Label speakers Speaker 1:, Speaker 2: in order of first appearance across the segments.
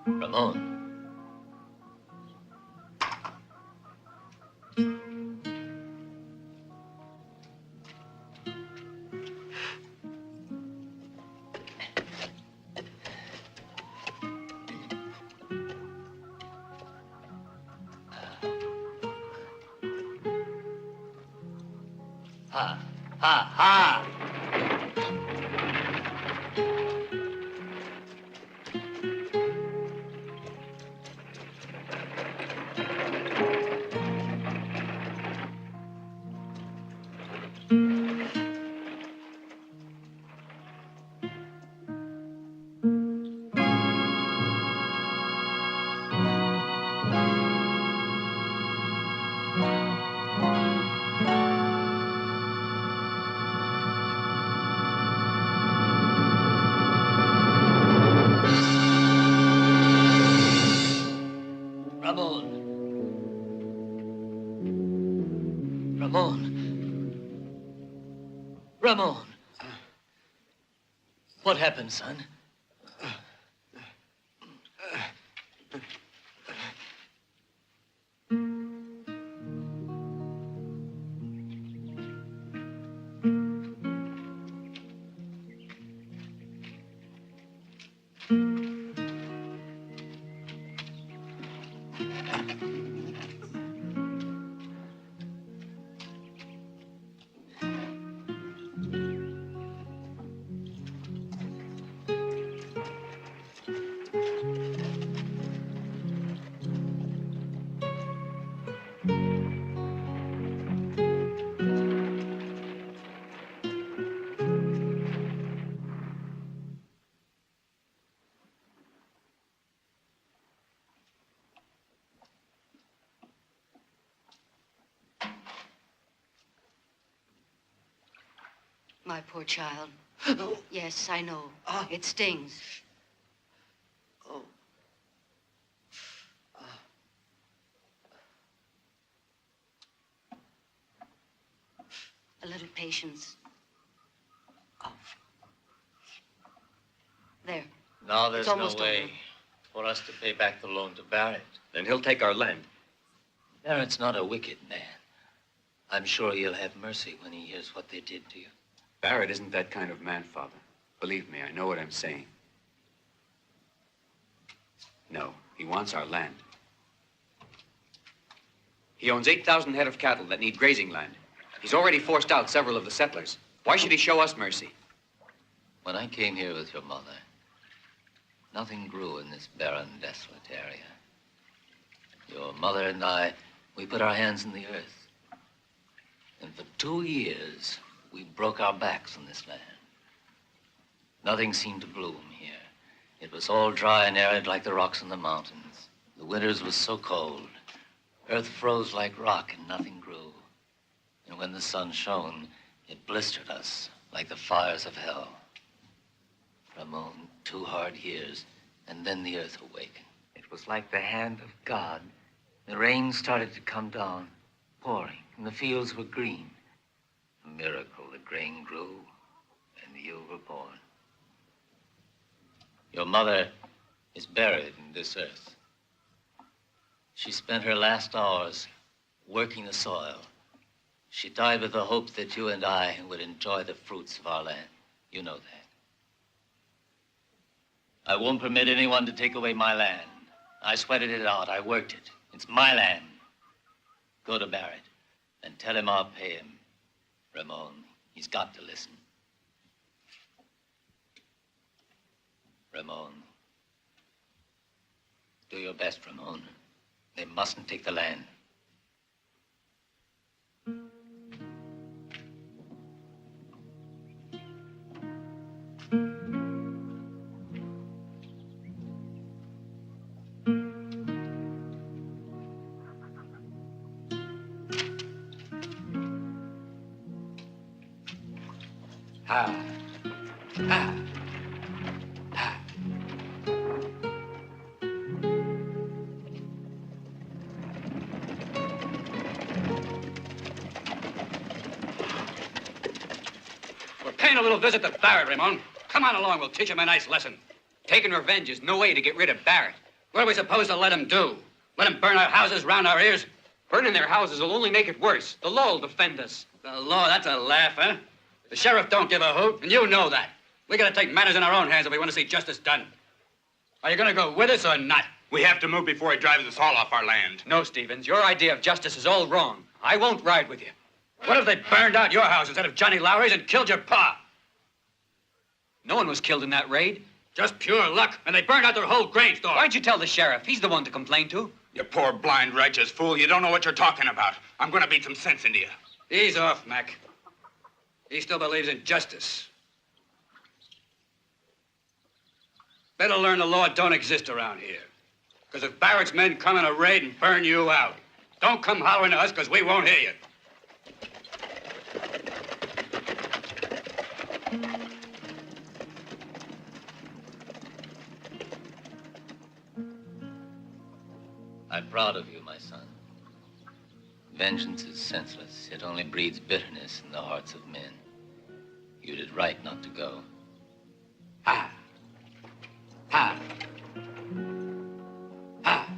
Speaker 1: Ramón. Ha, ha, ha! Ramón. What happened, son?
Speaker 2: My poor child. Yes, I know. It stings.
Speaker 3: Oh.
Speaker 2: A little patience. There.
Speaker 1: Now there's no
Speaker 2: almost
Speaker 1: way
Speaker 2: over.
Speaker 1: for us to pay back the loan to Barrett.
Speaker 4: Then he'll take our land.
Speaker 1: Barrett's not a wicked man. I'm sure he'll have mercy when he hears what they did to you.
Speaker 4: Barrett isn't that kind of man, Father. Believe me, I know what I'm saying. No, he wants our land. He owns 8,000 head of cattle that need grazing land. He's already forced out several of the settlers. Why should he show us mercy?
Speaker 1: When I came here with your mother, nothing grew in this barren, desolate area. Your mother and I, we put our hands in the earth. And for 2 years, we broke our backs on this land. Nothing seemed to bloom here. It was all dry and arid like the rocks in the mountains. The winters were so cold. Earth froze like rock and nothing grew. And when the sun shone, it blistered us like the fires of hell. Ramón, 2 hard years, and then the earth awakened. It was like the hand of God. The rain started to come down, pouring, and the fields were green. A miracle, the grain grew, and you were born. Your mother is buried in this earth. She spent her last hours working the soil. She died with the hope that you and I would enjoy the fruits of our land. You know that. I won't permit anyone to take away my land. I sweated it out. I worked it. It's my land. Go to Barrett and tell him I'll pay him. Ramón, he's got to listen. Ramón. Do your best, Ramón. They mustn't take the land.
Speaker 4: We're paying a little visit to Barrett, Ramón. Come on along, we'll teach him a nice lesson. Taking revenge is no way to get rid of Barrett.
Speaker 5: What are we supposed to let them do? Let them burn our houses round our ears?
Speaker 4: Burning their houses will only make it worse. The law will defend us.
Speaker 5: The law, that's a laugh, huh? The sheriff don't give a hoot, and you know that. We gotta take matters in our own hands if we want to see justice done. Are you gonna go with us or not?
Speaker 6: We have to move before he drives us all off our land.
Speaker 4: No, Stevens, your idea of justice is all wrong. I won't ride with you.
Speaker 5: What if they burned out your house instead of Johnny Lowry's and killed your pa?
Speaker 4: No one was killed in that raid.
Speaker 5: Just pure luck, and they burned out their whole grain store.
Speaker 4: Why'd you tell the sheriff? He's the one to complain to.
Speaker 6: You poor, blind, righteous fool. You don't know what you're talking about. I'm going to beat some sense into you.
Speaker 5: Ease off, Mac. He still believes in justice. Better learn the law don't exist around here. Because if Barrett's men come in a raid and burn you out, don't come hollering to us because we won't hear you.
Speaker 1: I'm proud of you, my son. Vengeance is senseless. It only breeds bitterness in the hearts of men. You did right not to go.
Speaker 5: Ha! Ha! Ha!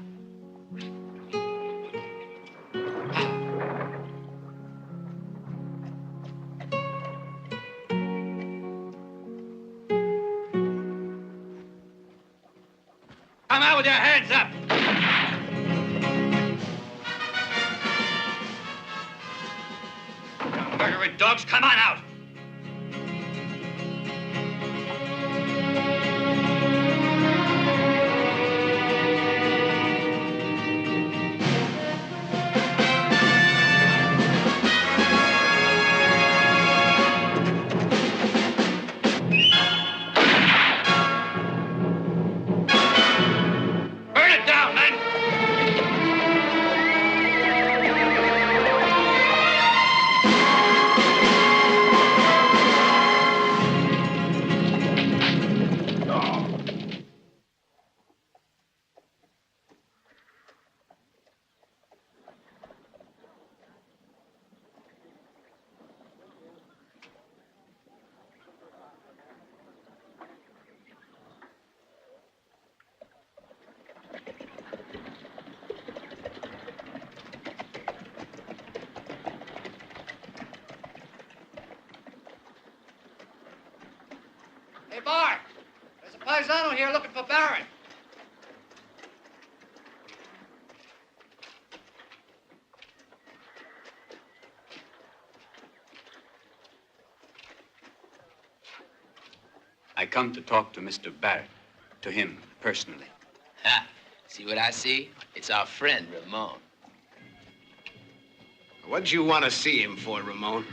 Speaker 5: Come out with your hands up! Murdering dogs, come on out! Burn it down, men! Hey, Bart! There's a paisano here looking for Barrett.
Speaker 4: I come to talk to Mr. Barrett. To him, personally.
Speaker 7: Ha! See what I see? It's our friend, Ramón.
Speaker 3: What'd you want to see him for, Ramón?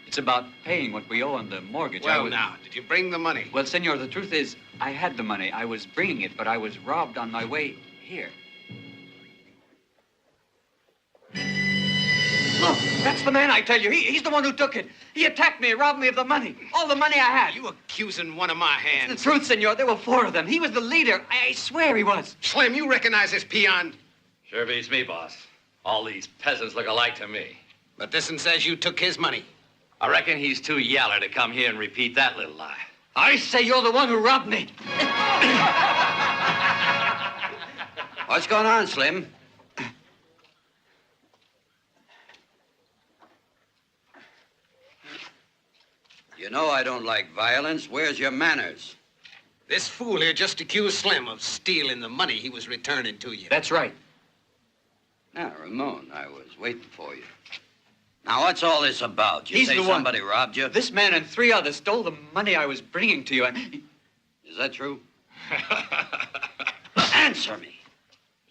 Speaker 4: It's about paying what we owe on the mortgage.
Speaker 3: Well, now, did you bring the money?
Speaker 4: Well, senor, the truth is, I had the money. I was bringing it, but I was robbed on my way here. Look, that's the man, I tell you. He's the one who took it. He attacked me, robbed me of the money. All the money I had.
Speaker 3: You accusing one of my hands?
Speaker 4: It's the truth, senor. There were 4 of them. He was the leader. I swear he was.
Speaker 3: Slim, you recognize this peon?
Speaker 8: Sure beats me, boss. All these peasants look alike to me.
Speaker 3: But this one says you took his money.
Speaker 8: I reckon he's too yaller to come here and repeat that little lie.
Speaker 4: I say you're the one who robbed me.
Speaker 5: What's going on, Slim? You know I don't like violence. Where's your manners?
Speaker 3: This fool here just accused Slim of stealing the money he was returning to you.
Speaker 4: That's right.
Speaker 5: Now, Ramón, I was waiting for you. Now, what's all this about? You
Speaker 4: He's
Speaker 5: say
Speaker 4: the one.
Speaker 5: somebody robbed you?
Speaker 4: This man and 3 others stole the money I was bringing to you.
Speaker 5: Is that true? Answer me.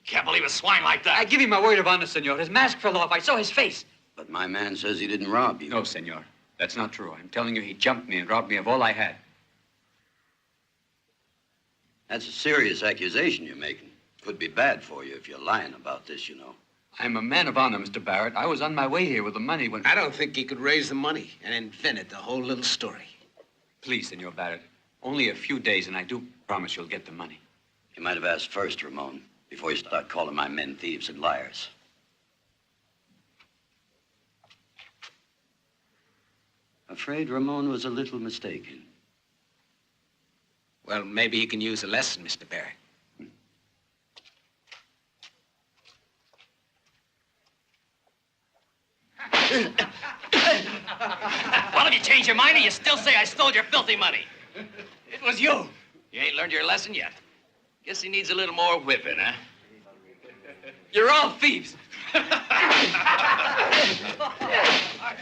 Speaker 8: Can't believe a swine like that.
Speaker 4: I give you my word of honor, senor. His mask fell off. I saw his face.
Speaker 5: But my man says he didn't rob you.
Speaker 4: No, senor. That's not true. I'm telling you, he jumped me and robbed me of all I had.
Speaker 5: That's a serious accusation you're making. Could be bad for you if you're lying about this, you know.
Speaker 4: I'm a man of honor, Mr. Barrett. I was on my way here with the money when...
Speaker 3: I don't think he could raise the money and invented the whole little story.
Speaker 4: Please, Senor Barrett. Only a few days, and I do promise you'll get the money.
Speaker 5: You might have asked first, Ramón, before you start calling my men thieves and liars. Afraid Ramón was a little mistaken.
Speaker 3: Well, maybe he can use a lesson, Mr. Barrett.
Speaker 7: Well, have you changed your mind or you still say I stole your filthy money?
Speaker 5: It was you.
Speaker 7: You ain't learned your lesson yet.
Speaker 1: Guess he needs a little more whipping, huh?
Speaker 7: You're all thieves.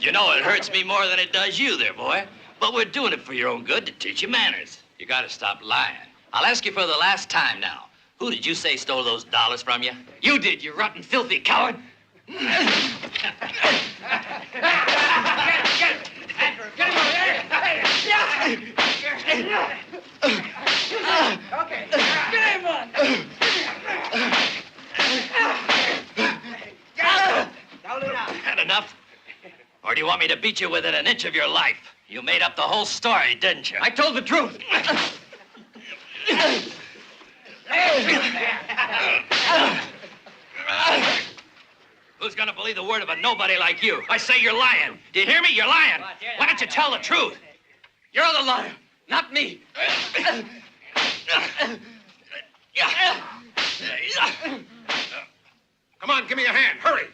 Speaker 1: You know, it hurts me more than it does you there, boy. But we're doing it for your own good to teach you manners. You gotta stop lying. I'll ask you for the last time now. Who did you say stole those dollars from you?
Speaker 7: You did, you rotten, filthy coward.
Speaker 5: Get him over there. Okay. Get him on.
Speaker 1: Had enough? Or do you want me to beat you within an inch of your life? You made up the whole story, didn't you?
Speaker 7: I told the truth.
Speaker 1: Who's gonna believe the word of a nobody like you? I say you're lying. Do you hear me? You're lying. Why don't you tell the truth?
Speaker 7: You're the liar, not me.
Speaker 3: Come on, give me a hand. Hurry.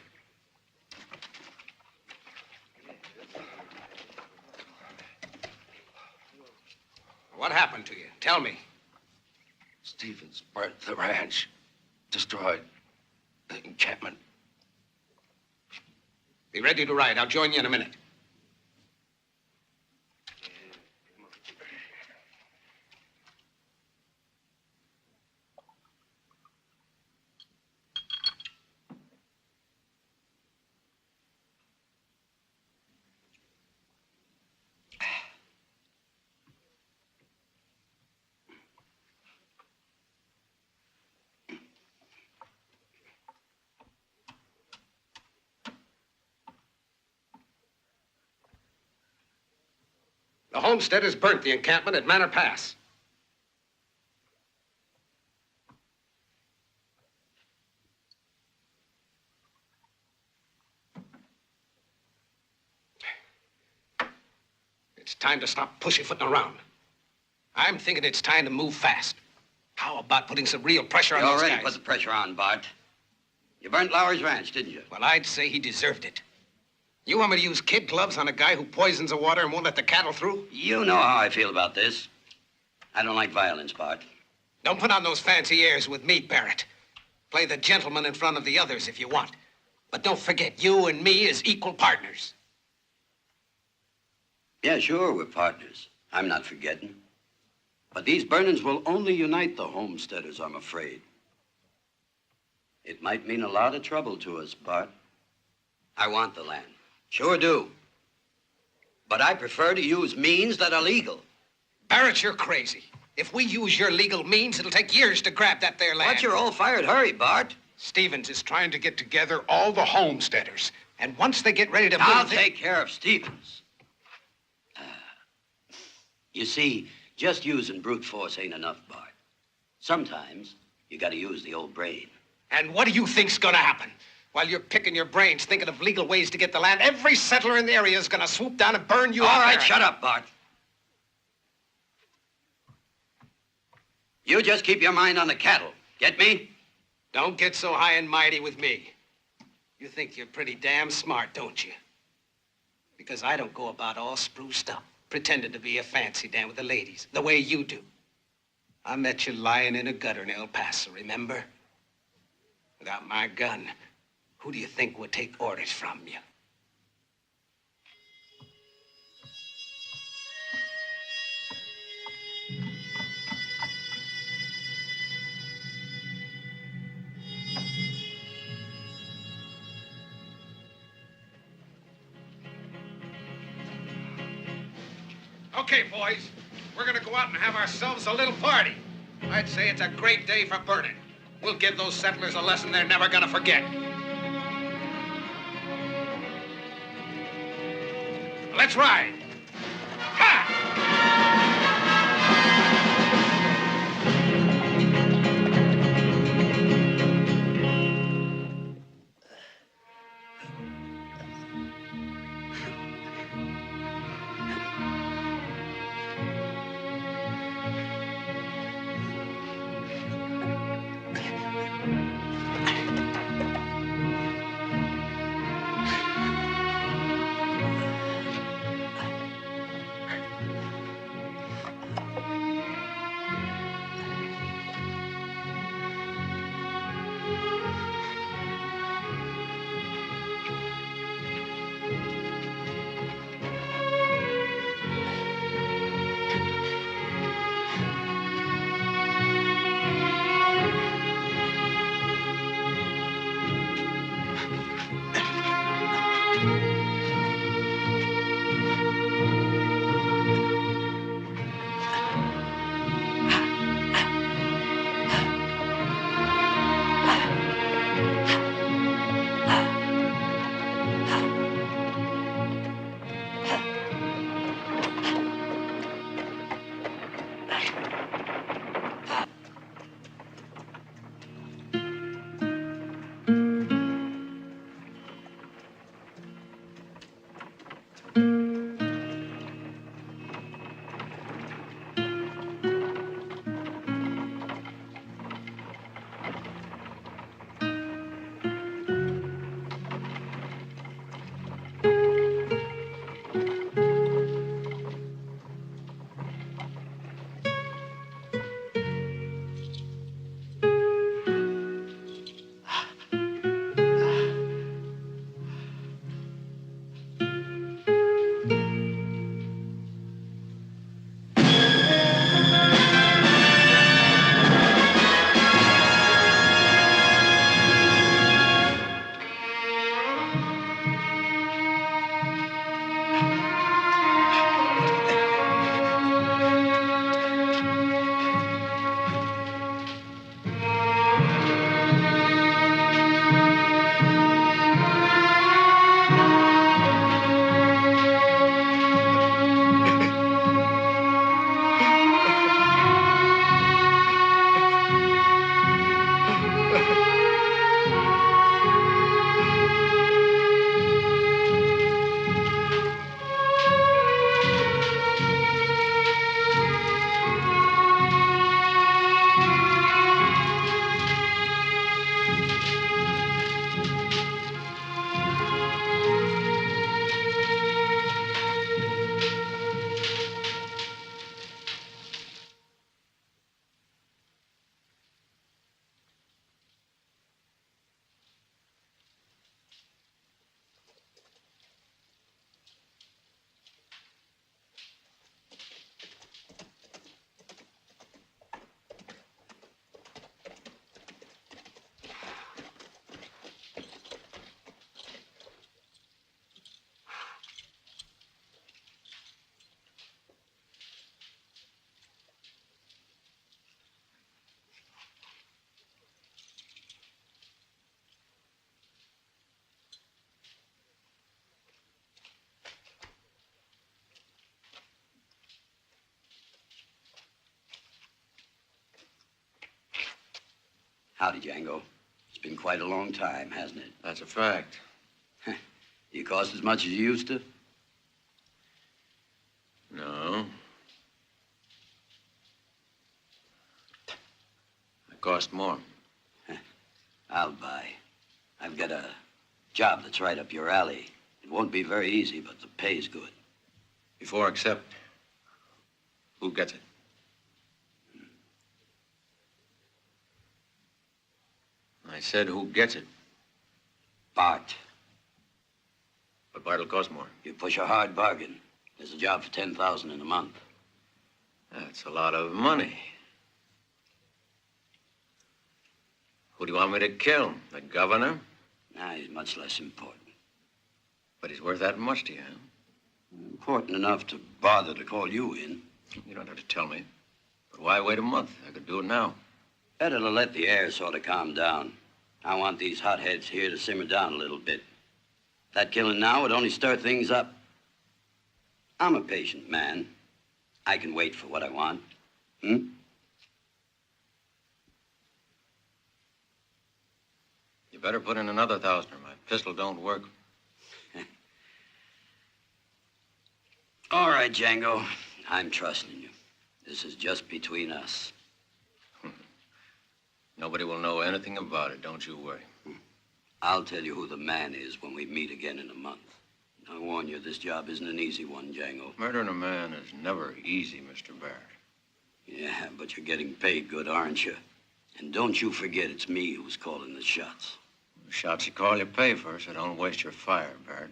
Speaker 3: What happened to you? Tell me.
Speaker 9: Stevens burnt the ranch, destroyed the encampment.
Speaker 3: Be ready to ride. I'll join you in a minute. The homesteaders burnt the encampment at Manor Pass. It's time to stop pussyfooting around. I'm thinking it's time to move fast. How about putting some real pressure on
Speaker 5: You
Speaker 3: those
Speaker 5: already
Speaker 3: guys?
Speaker 5: put the pressure on, Bart. You burnt Lowry's ranch, didn't you?
Speaker 3: Well, I'd say he deserved it. You want me to use kid gloves on a guy who poisons the water and won't let the cattle through?
Speaker 5: You know how I feel about this. I don't like violence, Bart.
Speaker 3: Don't put on those fancy airs with me, Barrett. Play the gentleman in front of the others if you want. But don't forget, you and me is equal partners.
Speaker 5: Yeah, sure, we're partners. I'm not forgetting. But these burnings will only unite the homesteaders, I'm afraid. It might mean a lot of trouble to us, Bart. I want the land. Sure do. But I prefer to use means that are legal.
Speaker 3: Barrett, you're crazy. If we use your legal means, it'll take years to grab that there land.
Speaker 5: What's your all-fired hurry, Bart?
Speaker 3: Stevens is trying to get together all the homesteaders. And once they get ready to
Speaker 5: I'll
Speaker 3: move...
Speaker 5: take care of Stevens. You see, just using brute force ain't enough, Bart. Sometimes you gotta use the old brain.
Speaker 3: And what do you think's gonna happen? While you're picking your brains, thinking of legal ways to get the land, every settler in the area is gonna swoop down and burn you
Speaker 5: All
Speaker 3: out
Speaker 5: right,
Speaker 3: there.
Speaker 5: shut up, Bart. You just keep your mind on the cattle. Get me?
Speaker 3: Don't get so high and mighty with me. You think you're pretty damn smart, don't you? Because I don't go about all spruced up, pretending to be a fancy Dan with the ladies, the way you do. I met you lying in a gutter in El Paso, remember? Without my gun, who do you think would take orders from you? Okay, boys, we're gonna go out and have ourselves a little party. I'd say it's a great day for burning. We'll give those settlers a lesson they're never gonna forget. Let's ride. Ha!
Speaker 5: Howdy, Django. It's been quite a long time, hasn't it?
Speaker 9: That's a fact.
Speaker 5: You cost as much as you used to?
Speaker 9: No. It cost more.
Speaker 5: I'll buy. I've got a job that's right up your alley. It won't be very easy, but the pay's good.
Speaker 9: Before I accept, who gets it? I said, who gets it?
Speaker 5: Bart.
Speaker 9: But Bart'll cost more.
Speaker 5: You push a hard bargain. There's a job for $10,000 in a month.
Speaker 9: That's a lot of money. Who do you want me to kill? The governor?
Speaker 5: Nah, he's much less important.
Speaker 9: But he's worth that much to you, huh?
Speaker 5: Important enough to bother to call you in.
Speaker 9: You don't have to tell me. But why wait a month? I could do it now.
Speaker 5: Better to let the air sort of calm down. I want these hotheads here to simmer down a little bit. That killing now would only stir things up. I'm a patient man. I can wait for what I want. Hmm?
Speaker 9: You better put in another 1,000 or my pistol don't work.
Speaker 5: All right, Django. I'm trusting you. This is just between us.
Speaker 9: Nobody will know anything about it, don't you worry.
Speaker 5: I'll tell you who the man is when we meet again in a month. I warn you, this job isn't an easy one, Django.
Speaker 9: Murdering a man is never easy, Mr. Barrett.
Speaker 5: Yeah, but you're getting paid good, aren't you? And don't you forget it's me who's calling the shots.
Speaker 9: The shots you call, you pay for, so don't waste your fire, Barrett.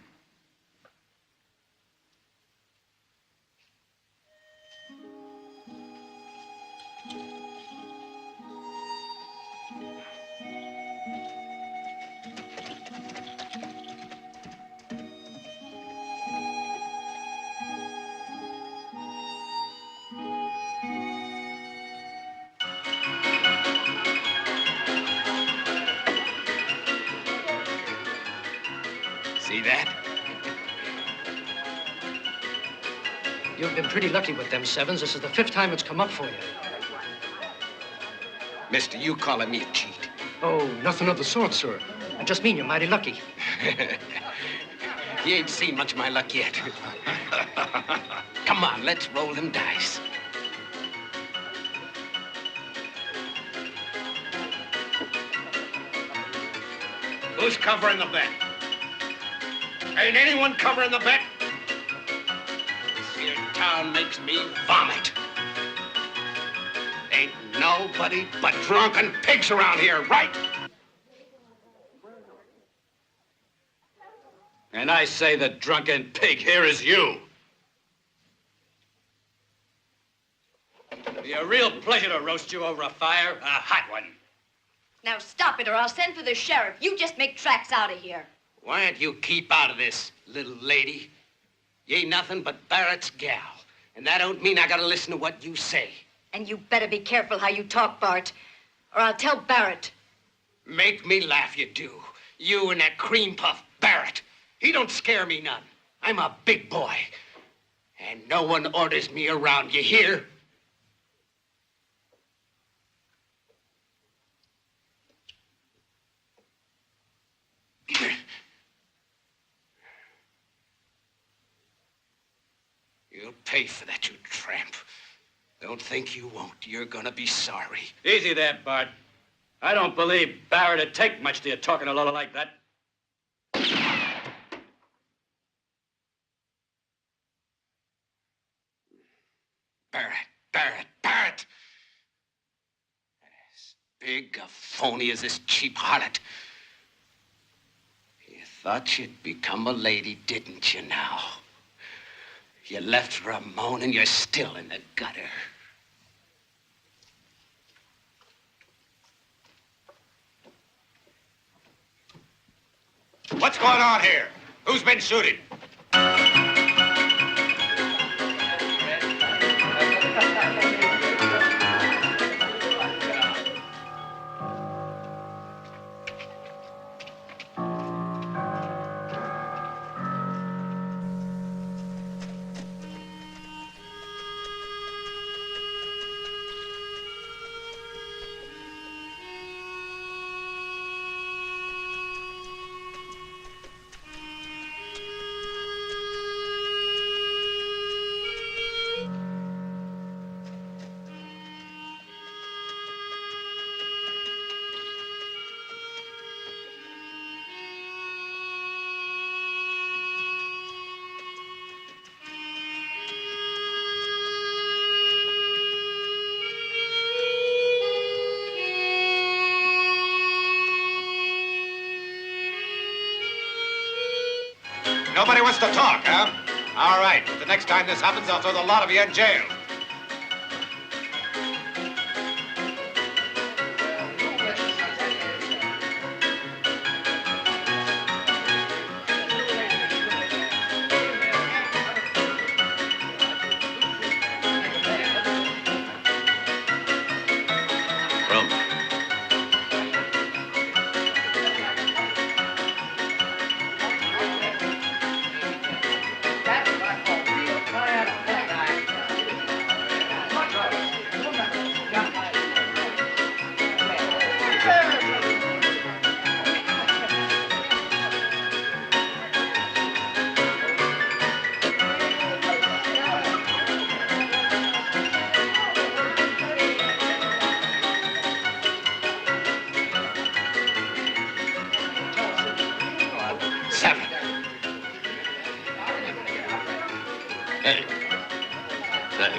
Speaker 3: See that?
Speaker 10: You've been pretty lucky with them sevens. This is the 5th time it's come up for you.
Speaker 3: Mister, you calling me a cheat?
Speaker 10: Oh, nothing of the sort, sir. I just mean you're mighty lucky.
Speaker 3: You ain't seen much of my luck yet. Come on, let's roll them dice. Who's covering the bet? Ain't anyone covering the bet? This here town makes me vomit. Ain't nobody but drunken pigs around here, right?
Speaker 8: And I say the drunken pig here is you. It'll be a real pleasure to roast you over a fire, a hot one.
Speaker 11: Now stop it or I'll send for the sheriff. You just make tracks out of here.
Speaker 3: Why don't you keep out of this, little lady? You ain't nothing but Barrett's gal. And that don't mean I gotta listen to what you say.
Speaker 11: And you better be careful how you talk, Bart, or I'll tell Barrett.
Speaker 3: Make me laugh, you do. You and that cream puff Barrett. He don't scare me none. I'm a big boy. And no one orders me around, you hear? You'll pay for that, you tramp. Don't think you won't. You're gonna be sorry.
Speaker 8: Easy there, Bart. I don't believe Barrett would take much to you talking a lot like that.
Speaker 3: Barrett. As big a phony as this cheap harlot. You thought you'd become a lady, didn't you now? You left Ramón and you're still in the gutter.
Speaker 6: What's going on here? Who's been shooting?
Speaker 12: Nobody wants to talk, huh? All right, but the next time this happens, I'll throw the lot of you in jail.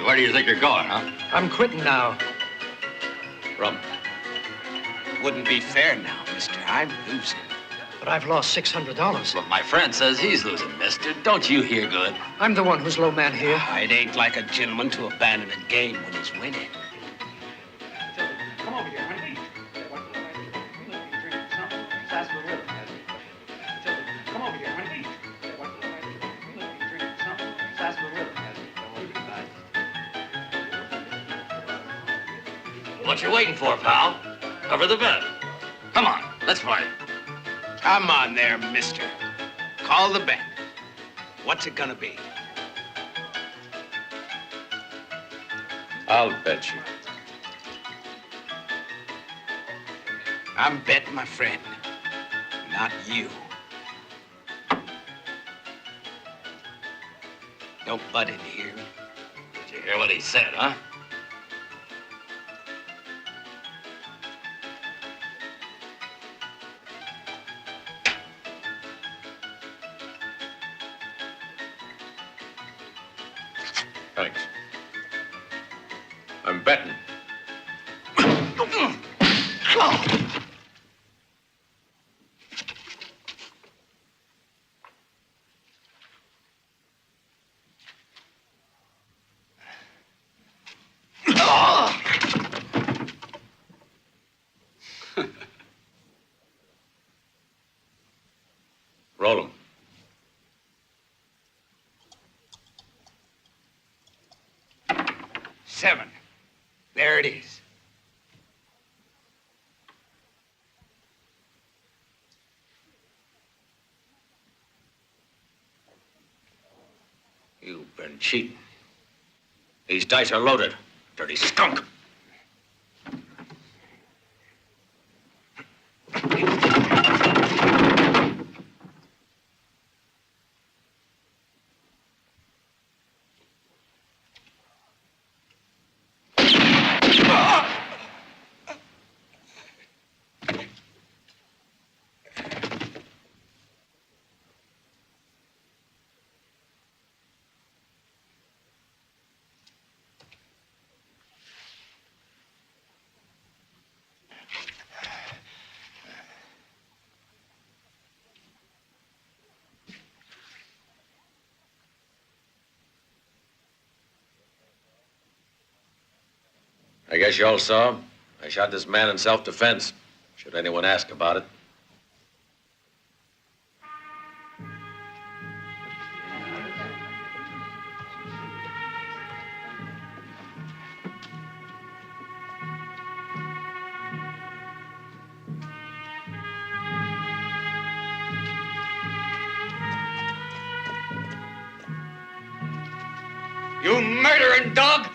Speaker 9: Where do you think you're going, huh?
Speaker 10: I'm quitting now.
Speaker 9: Rum.
Speaker 3: Wouldn't be fair now, mister. I'm losing.
Speaker 10: But I've lost $600.
Speaker 9: Well, my friend says he's losing, mister. Don't you hear good?
Speaker 10: I'm the one who's low man here.
Speaker 3: It ain't like a gentleman to abandon a game when he's winning.
Speaker 8: Come over here, honey. Come over here, honey.
Speaker 9: What you waiting for, pal? Cover the bet. Come on, let's play.
Speaker 3: Come on there, mister. Call the bet. What's it gonna be?
Speaker 9: I'll bet you.
Speaker 3: I'm betting my friend, not you. Don't butt in here.
Speaker 9: Did you hear what he said, huh? Thanks. I'm betting. Roll 'em.
Speaker 3: $7. There it is.
Speaker 9: You've been cheating. These dice are loaded. Dirty skunk. I guess you all saw. I shot this man in self-defense. Should anyone ask about it.
Speaker 3: You murdering dog!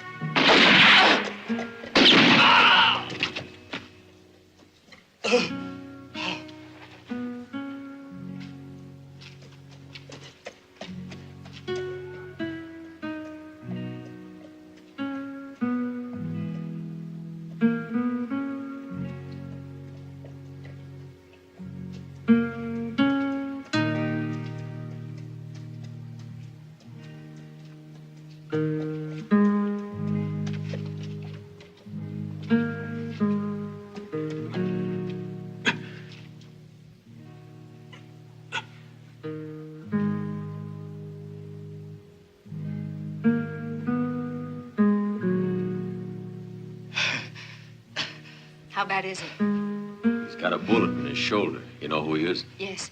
Speaker 2: bad is it?
Speaker 9: He's got a bullet in his shoulder. You know who he is?
Speaker 2: Yes.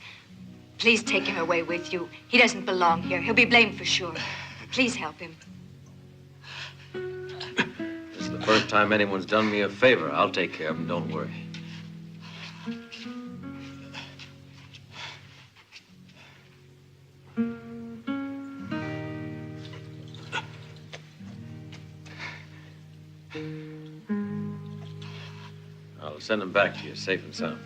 Speaker 2: Please take him away with you. He doesn't belong here. He'll be blamed for sure. Please help him.
Speaker 9: This is the first time anyone's done me a favor. I'll take care of him, don't worry. I'll send him back to you, safe and sound.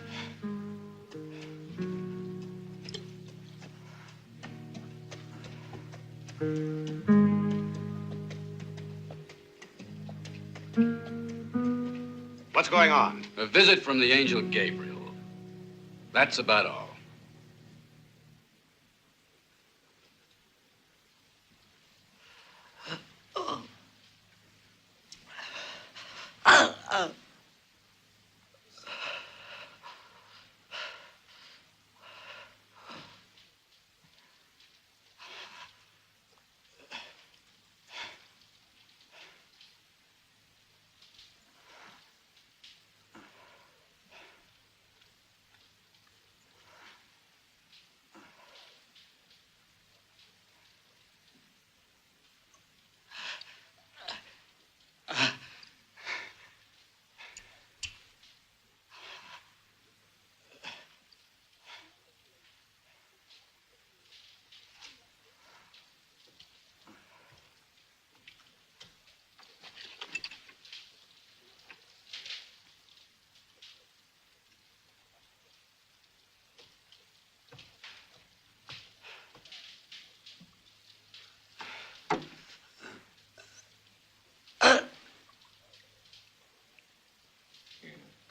Speaker 12: What's going on?
Speaker 13: A visit from the angel Gabriel. That's about all.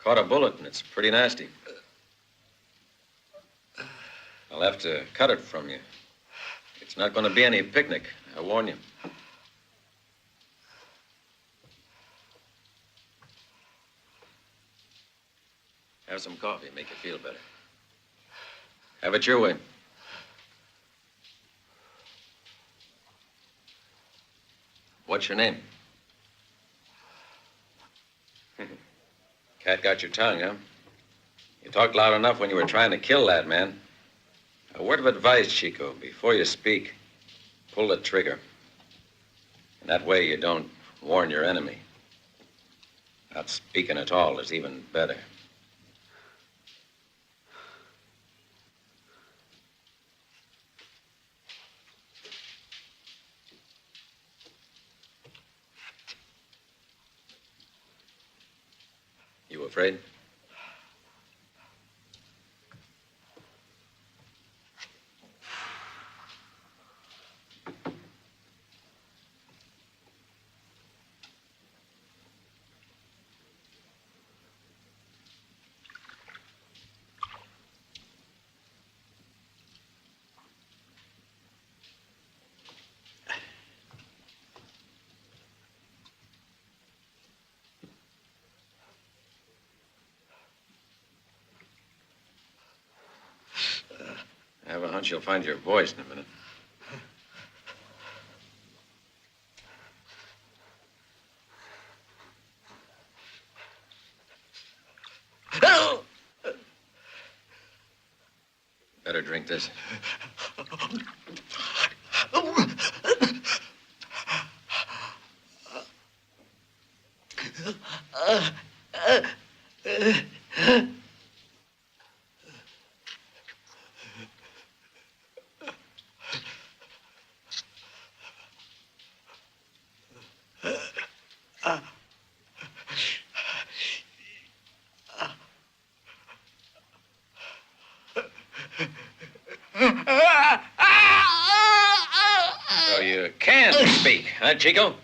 Speaker 9: Caught a bullet, and it's pretty nasty. I'll have to cut it from you. It's not going to be any picnic, I warn you. Have some coffee, make you feel better. Have it your way. What's your name? Cat got your tongue, huh? You talked loud enough when you were trying to kill that man. A word of advice, Chico. Before you speak, pull the trigger. And that way you don't warn your enemy. Not speaking at all is even better. You afraid? I have a hunch you'll find your voice in a minute. Better drink this. So you can speak, huh, Chico?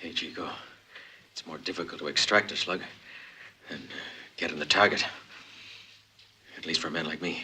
Speaker 9: Hey, Chico, it's more difficult to extract a slug than get in the target. At least for men like me.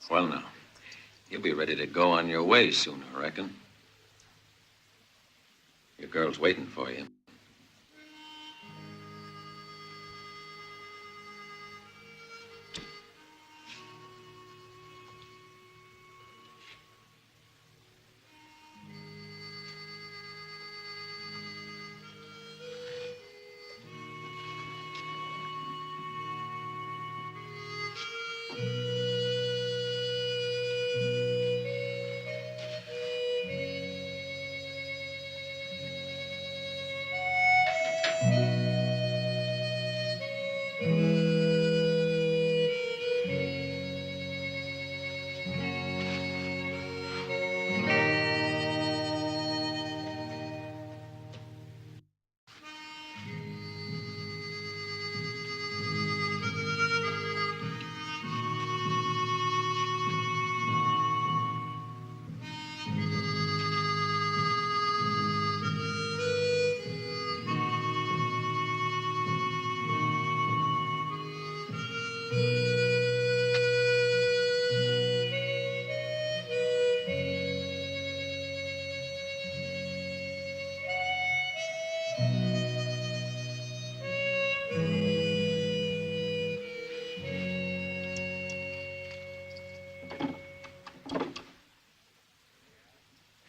Speaker 9: Well, now, you'll be ready to go on your way soon, I reckon. Your girl's waiting for you.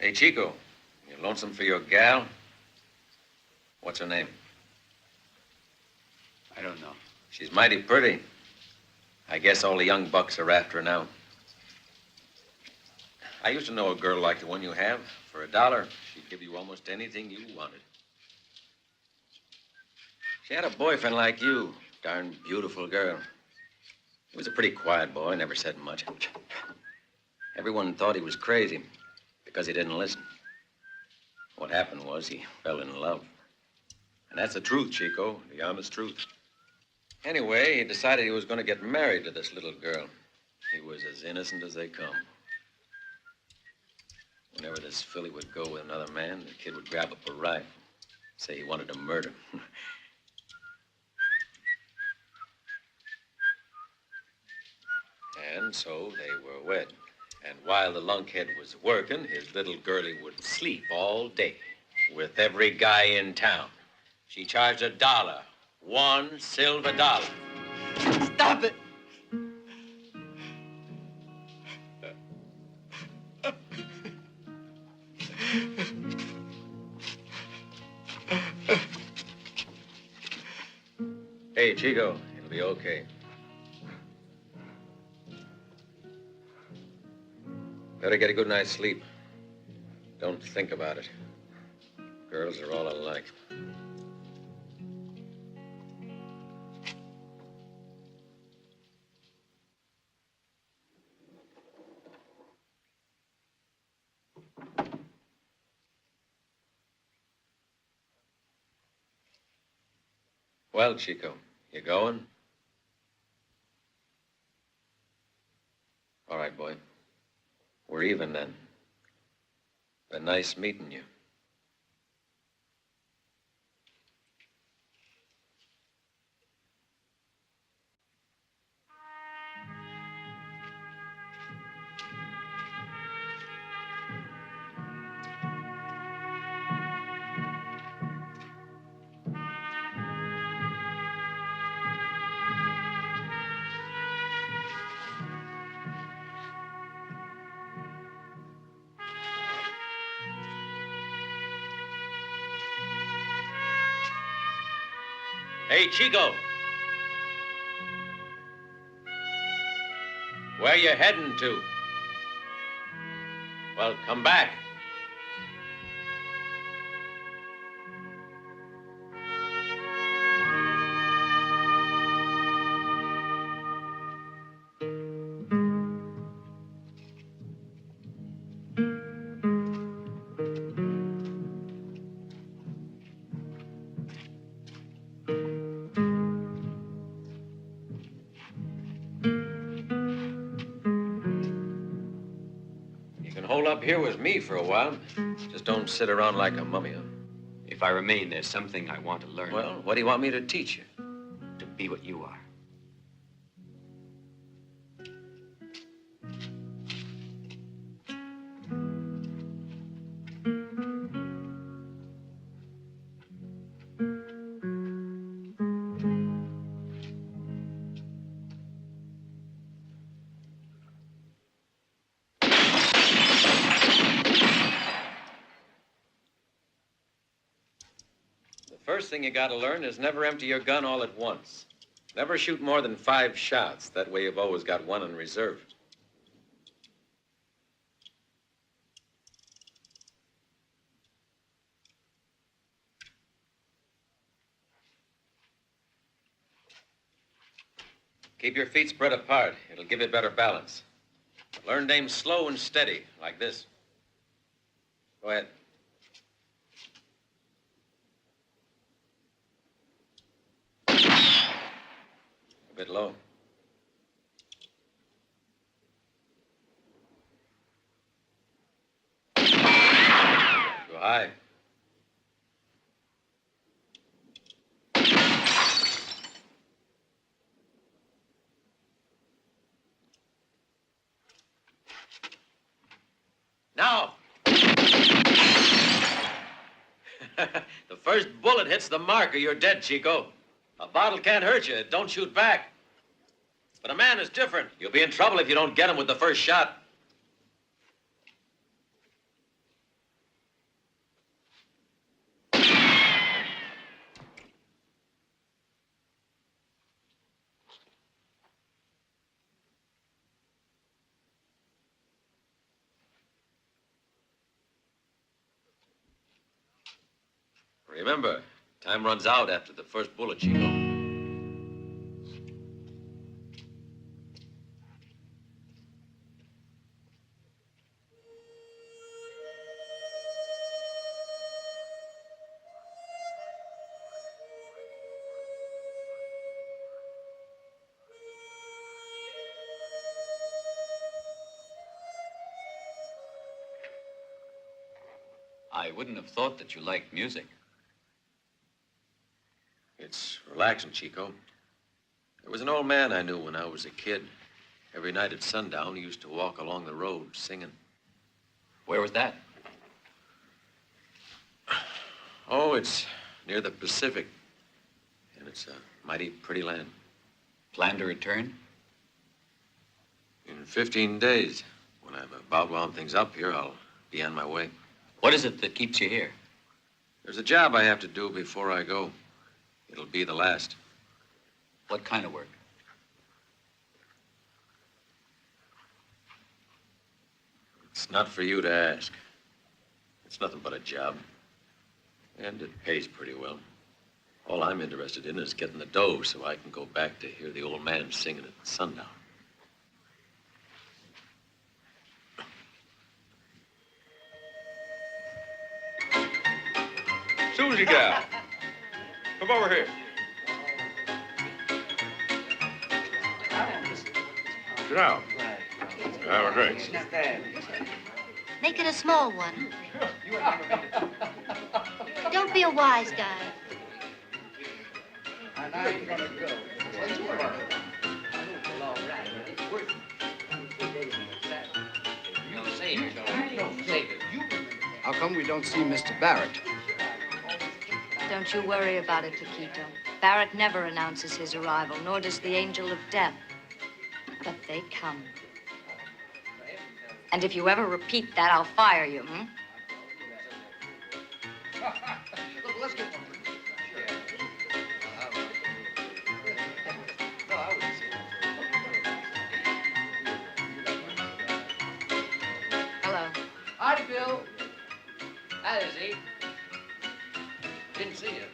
Speaker 9: Hey, Chico, you lonesome for your gal? What's her name?
Speaker 5: I don't know.
Speaker 9: She's mighty pretty. I guess all the young bucks are after her now. I used to know a girl like the one you have. For $1, she'd give you almost anything you wanted. She had a boyfriend like you. Darn beautiful girl. He was a pretty quiet boy, never said much. Everyone thought he was crazy because he didn't listen. What happened was he fell in love. And that's the truth, Chico, the honest truth. Anyway, he decided he was going to get married to this little girl. He was as innocent as they come. Whenever this filly would go with another man, the kid would grab up a rifle, say he wanted to murder. And so they were wed. And while the lunkhead was working, his little girlie would sleep all day with every guy in town. She charged $1, $1 silver.
Speaker 14: Stop it!
Speaker 9: Hey, Chico, it'll be okay. Better get a good night's sleep. Don't think about it. Girls are all alike. Well, Chico, you going? All right, boy. We're even then. Been nice meeting you. Hey, Chico. Where you heading to? Well, come back. Hold up here with me for a while. Just don't sit around like a mummy. Huh?
Speaker 4: If I remain, there's something I want to learn.
Speaker 9: Well, what do you want me to teach you?
Speaker 4: To be what you are.
Speaker 9: First thing you gotta learn is never empty your gun all at once. Never shoot more than 5 shots. That way you've always got one in reserve. Keep your feet spread apart. It'll give you better balance. Learn to aim slow and steady, like this. Go ahead. A bit low. Too high. Now. The first bullet hits the mark or you're dead, Chico. A bottle can't hurt you. Don't shoot back. But a man is different. You'll be in trouble if you don't get him with the first shot. Remember, time runs out after the first bullet, Chico.
Speaker 4: I wouldn't have thought that you liked music.
Speaker 9: It's relaxing, Chico. There was an old man I knew when I was a kid. Every night at sundown, he used to walk along the road singing.
Speaker 4: Where was that?
Speaker 9: Oh, it's near the Pacific. And it's a mighty pretty land.
Speaker 4: Plan to return?
Speaker 9: In 15 days. When I've about wound things up here, I'll be on my way.
Speaker 4: What is it that keeps you here?
Speaker 9: There's a job I have to do before I go. It'll be the last.
Speaker 4: What kind of work?
Speaker 9: It's not for you to ask. It's nothing but a job. And it pays pretty well. All I'm interested in is getting the dough so I can go back to hear the old man singing at sundown.
Speaker 6: Susie gal, come over here. Sit down. Have a drink.
Speaker 11: Make it a small one. Don't be a wise guy.
Speaker 10: How come we don't see Mr. Barrett?
Speaker 2: Don't you worry about it, Paquito. Barrett never announces his arrival, nor does the angel of death. But they come. And if you ever repeat that, I'll fire you, hmm?
Speaker 7: Hi, Z. Didn't see you.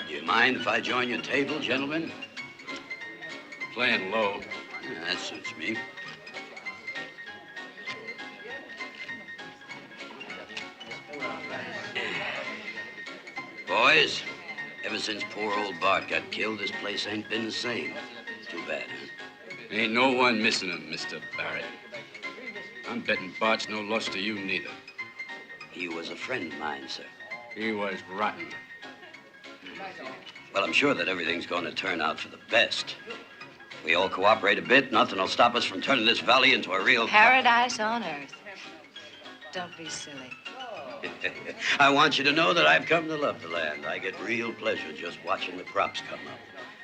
Speaker 5: Do you mind if I join your table, gentlemen?
Speaker 13: Playing low.
Speaker 5: Yeah, that suits me. Boys, ever since poor old Bart got killed, this place ain't been the same. Too bad, huh?
Speaker 8: Ain't no one missing him, Mr. Barrett. I'm betting Bart's no loss to you neither.
Speaker 5: He was a friend of mine, sir.
Speaker 8: He was rotten.
Speaker 5: Well, I'm sure that everything's going to turn out for the best. If we all cooperate a bit, nothing will stop us from turning this valley into a real...
Speaker 2: Paradise on earth. Don't be silly.
Speaker 5: I want you to know that I've come to love the land. I get real pleasure just watching the crops come up.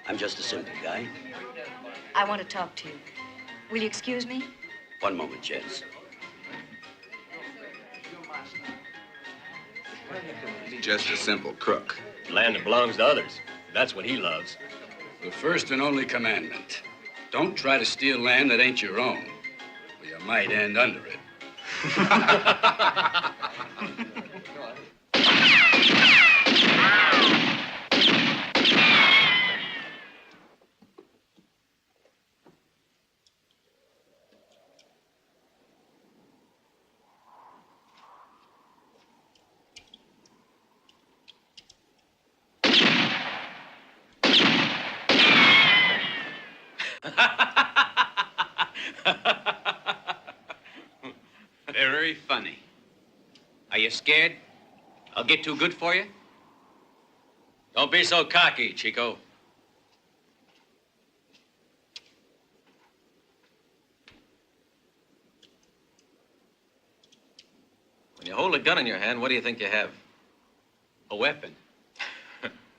Speaker 5: I'm just a simple guy.
Speaker 2: I want to talk to you. Will you excuse me?
Speaker 5: One moment, gents.
Speaker 13: Just a simple crook.
Speaker 15: Land that belongs to others. That's what he loves.
Speaker 8: The first and only commandment. Don't try to steal land that ain't your own, or you might end under it.
Speaker 4: Very funny. Are you scared? I'll get too good for you?
Speaker 9: Don't be so cocky, Chico. When you hold a gun in your hand, what do you think you have?
Speaker 4: A weapon.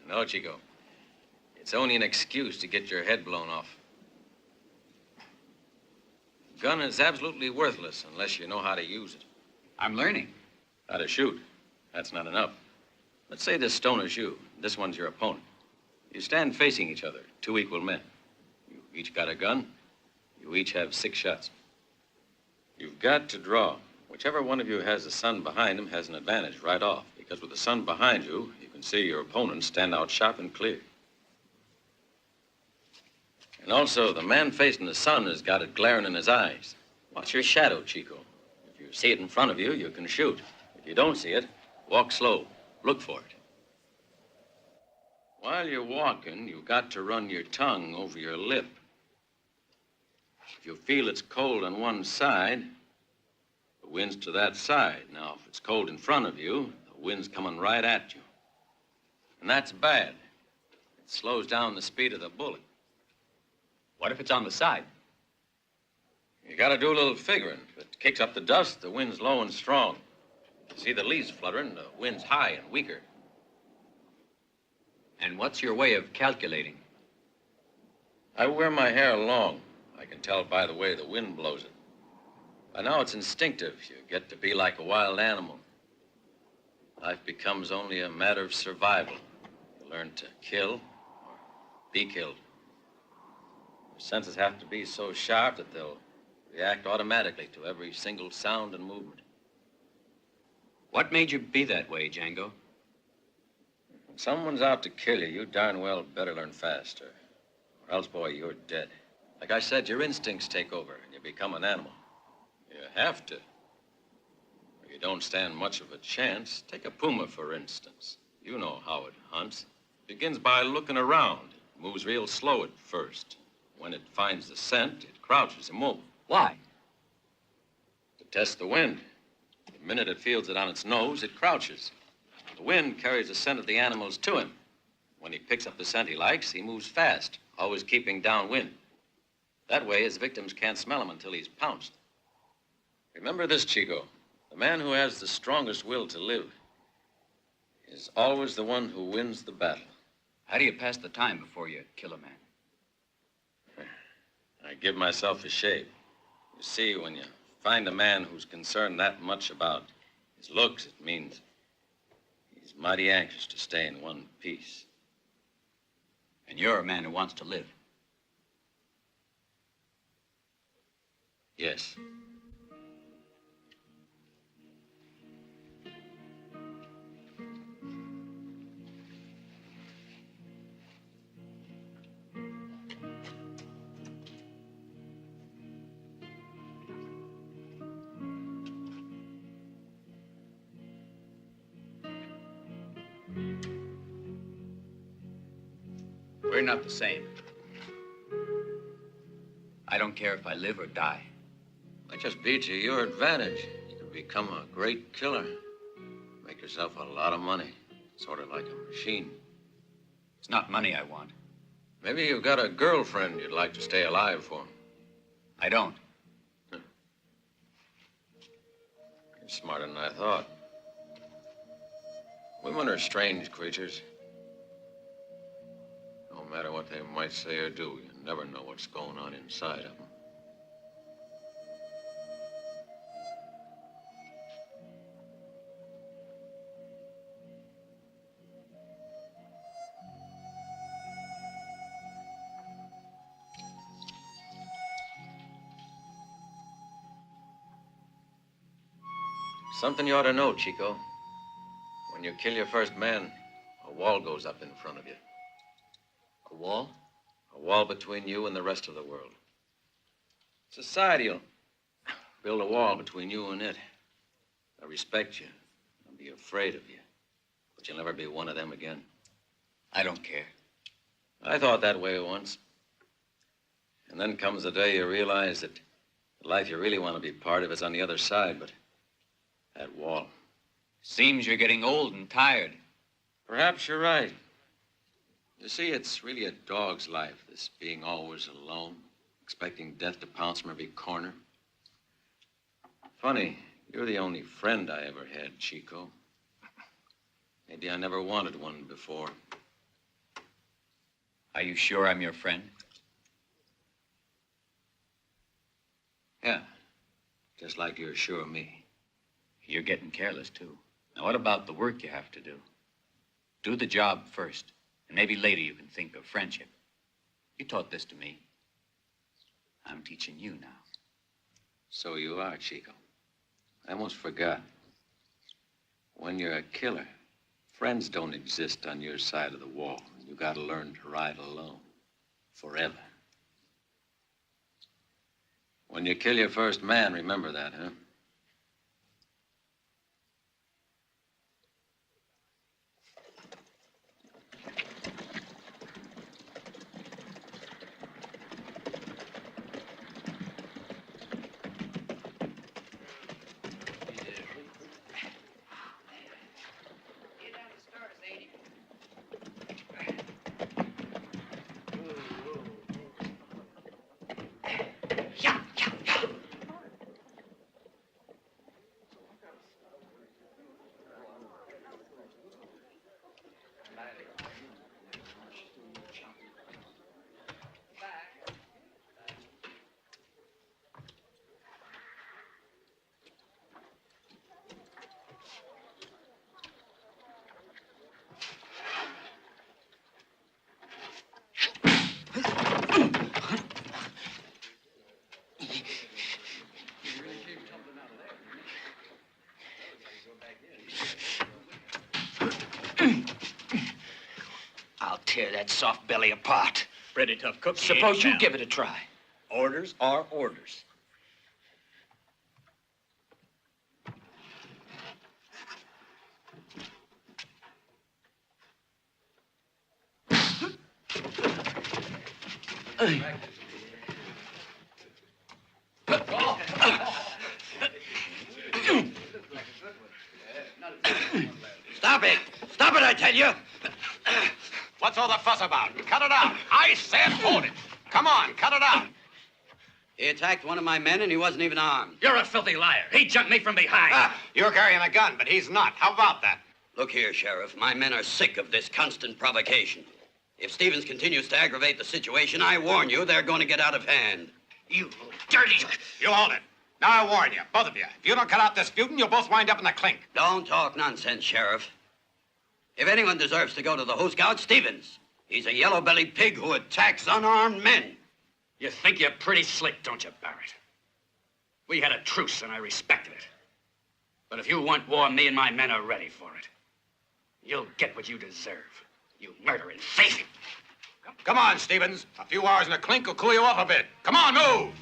Speaker 9: No, Chico. It's only an excuse to get your head blown off. Gun is absolutely worthless unless you know how to use it.
Speaker 4: I'm learning.
Speaker 9: How to shoot. That's not enough. Let's say this stoner's you. This one's your opponent. You stand facing each other, two equal men. You each got a gun. You each have 6 shots. You've got to draw. Whichever one of you has the sun behind him has an advantage right off, because with the sun behind you, you can see your opponent stand out sharp and clear. And also, the man facing the sun has got it glaring in his eyes. Watch your shadow, Chico. If you see it in front of you, you can shoot. If you don't see it, walk slow. Look for it. While you're walking, you've got to run your tongue over your lip. If you feel it's cold on one side, the wind's to that side. Now, if it's cold in front of you, the wind's coming right at you. And that's bad. It slows down the speed of the bullet.
Speaker 4: What if it's on the side?
Speaker 9: You gotta do a little figuring. If it kicks up the dust, the wind's low and strong. If you see the leaves fluttering, the wind's high and weaker.
Speaker 4: And what's your way of calculating?
Speaker 9: I wear my hair long. I can tell by the way the wind blows it. By now it's instinctive. You get to be like a wild animal. Life becomes only a matter of survival. You learn to kill or be killed. Your senses have to be so sharp that they'll react automatically to every single sound and movement.
Speaker 4: What made you be that way, Django?
Speaker 9: When someone's out to kill you, you darn well better learn faster. Or else, boy, you're dead. Like I said, your instincts take over and you become an animal. You have to. Or you don't stand much of a chance. Take a puma, for instance. You know how it hunts. It begins by looking around. It moves real slow at first. When it finds the scent, it crouches immobile.
Speaker 4: Why?
Speaker 9: To test the wind. The minute it feels it on its nose, it crouches. The wind carries the scent of the animals to him. When he picks up the scent he likes, he moves fast, always keeping downwind. That way, his victims can't smell him until he's pounced. Remember this, Chico. The man who has the strongest will to live is always the one who wins the battle.
Speaker 4: How do you pass the time before you kill a man?
Speaker 9: I give myself a shave. You see, when you find a man who's concerned that much about his looks, it means he's mighty anxious to stay in one piece.
Speaker 4: And you're a man who wants to live.
Speaker 9: Yes.
Speaker 4: We're not the same. I don't care if I live or die.
Speaker 9: That just beats you your advantage. You can become a great killer. Make yourself a lot of money. Sort of like a machine.
Speaker 4: It's not money I want.
Speaker 9: Maybe you've got a girlfriend you'd like to stay alive for.
Speaker 4: I don't.
Speaker 9: You're smarter than I thought. Women are strange creatures. No matter what they might say or do, you never know what's going on inside of them. Something you ought to know, Chico. When you kill your first man, a wall goes up in front of you.
Speaker 4: A wall?
Speaker 9: A wall between you and the rest of the world. Society will build a wall between you and it. They'll respect you. They'll be afraid of you. But you'll never be one of them again.
Speaker 4: I don't care.
Speaker 9: I thought that way once. And then comes the day you realize that the life you really want to be part of is on the other side, but that wall.
Speaker 4: Seems you're getting old and tired.
Speaker 9: Perhaps you're right. You see, it's really a dog's life, this being always alone, expecting death to pounce from every corner. Funny, you're the only friend I ever had, Chico. Maybe I never wanted one before.
Speaker 4: Are you sure I'm your friend?
Speaker 9: Yeah, just like you're sure of me.
Speaker 4: You're getting careless, too. Now, what about the work you have to do? Do the job first, and maybe later you can think of friendship. You taught this to me. I'm teaching you now.
Speaker 9: So you are, Chico. I almost forgot. When you're a killer, friends don't exist on your side of the wall. You gotta learn to ride alone. Forever. When you kill your first man, remember that, huh?
Speaker 3: I'll tear that soft belly apart.
Speaker 15: Pretty tough cookie.
Speaker 3: Suppose you give it a try.
Speaker 15: Orders are orders.
Speaker 5: Stop it! Stop it, I tell you!
Speaker 12: What's all the fuss about? Cut it out. I said hold it. Come on, cut it out.
Speaker 5: He attacked one of my men and he wasn't even armed.
Speaker 15: You're a filthy liar. He jumped me from behind.
Speaker 12: You're carrying a gun, but he's not. How about that?
Speaker 5: Look here, Sheriff. My men are sick of this constant provocation. If Stevens continues to aggravate the situation, I warn you, they're going to get out of hand.
Speaker 12: You dirty... You hold it. Now I warn you, both of you. If you don't cut out this feuding, you'll both wind up in the clink.
Speaker 5: Don't talk nonsense, Sheriff. If anyone deserves to go to the Who Scout, Stevens. He's a yellow-bellied pig who attacks unarmed men.
Speaker 15: You think you're pretty slick, don't you, Barrett? We had a truce, and I respected it. But if you want war, me and my men are ready for it. You'll get what you deserve, you murdering thief.
Speaker 12: Come on, Stevens. A few hours in the clink will cool you off a bit. Come on, move!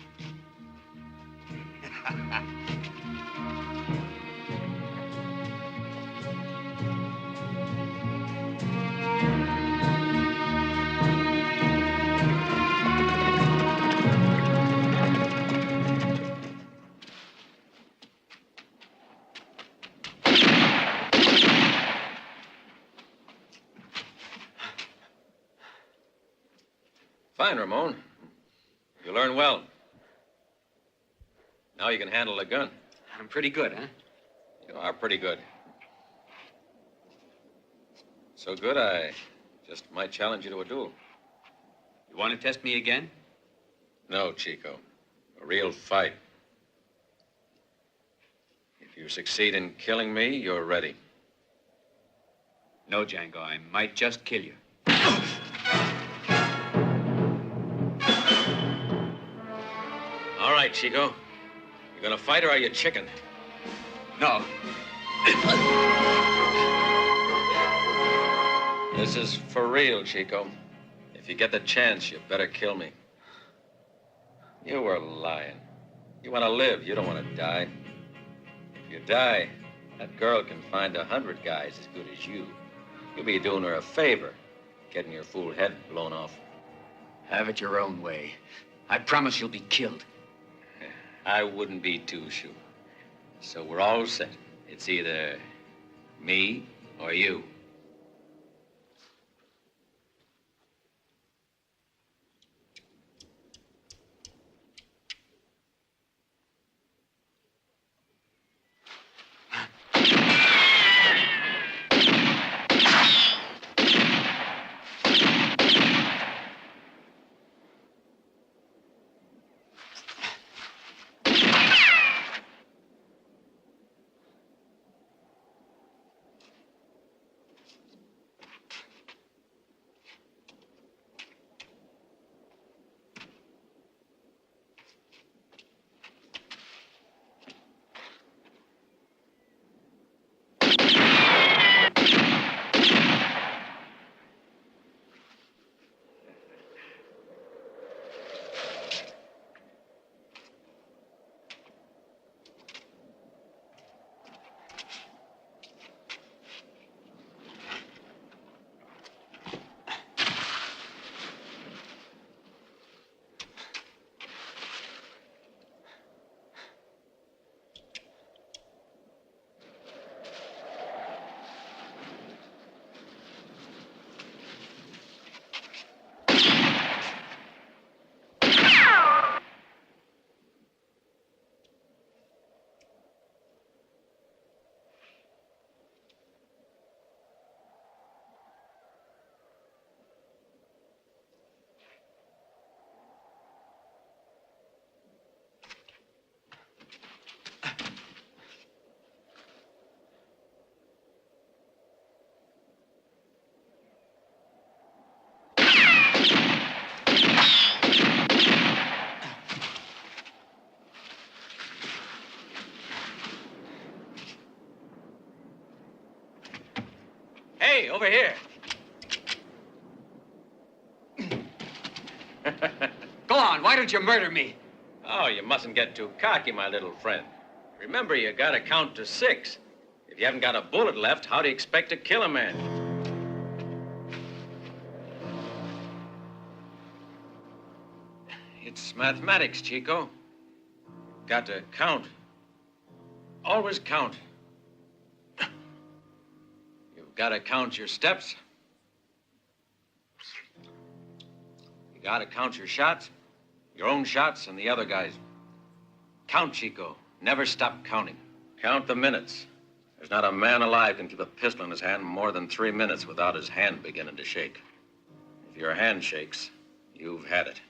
Speaker 9: fine, Ramón. You learn well. Now you can handle a gun.
Speaker 15: I'm pretty good, huh?
Speaker 9: You are pretty good. So good, I just might challenge you to a duel.
Speaker 15: You want to test me again?
Speaker 9: No, Chico. A real fight. If you succeed in killing me, you're ready.
Speaker 15: No, Django, I might just kill you.
Speaker 9: All right, Chico. You gonna fight or are you chicken?
Speaker 15: No.
Speaker 9: This is for real, Chico. If you get the chance, you better kill me. You were lying. You want to live. You don't want to die. If you die, that girl can find 100 guys as good as you. You'll be doing her a favor, getting your fool head blown off.
Speaker 15: Have it your own way. I promise you'll be killed.
Speaker 9: I wouldn't be too sure. So we're all set. It's either me or you.
Speaker 15: Hey, over here. Go on, why don't you murder me?
Speaker 9: Oh, you mustn't get too cocky, my little friend. Remember, you gotta count to 6. If you haven't got a bullet left, how do you expect to kill a man? It's mathematics, Chico. Got to count. Always count. You've got to count your steps. You got to count your shots, your own shots and the other guys. Count, Chico. Never stop counting. Count the minutes. There's not a man alive can keep a pistol in his hand more than 3 minutes without his hand beginning to shake. If your hand shakes, you've had it.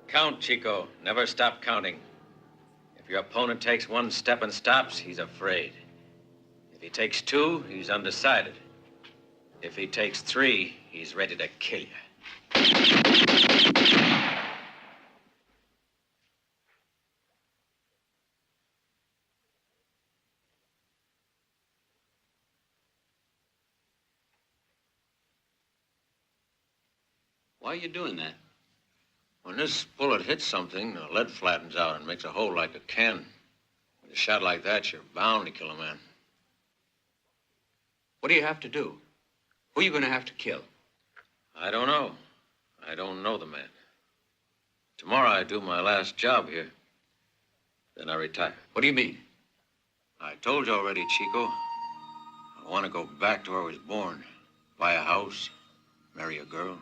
Speaker 9: Count, Chico. Never stop counting. If your opponent takes 1 step and stops, he's afraid. If he takes 2, he's undecided. If he takes 3, he's ready to kill you.
Speaker 5: Why are you doing that?
Speaker 9: When this bullet hits something, the lead flattens out and makes a hole like a can. With a shot like that, you're bound to kill a man.
Speaker 15: What do you have to do? Who are you going to have to kill?
Speaker 9: I don't know. I don't know the man. Tomorrow I do my last job here. Then I retire.
Speaker 15: What do you mean?
Speaker 9: I told you already, Chico. I want to go back to where I was born. buy a house, marry a girl,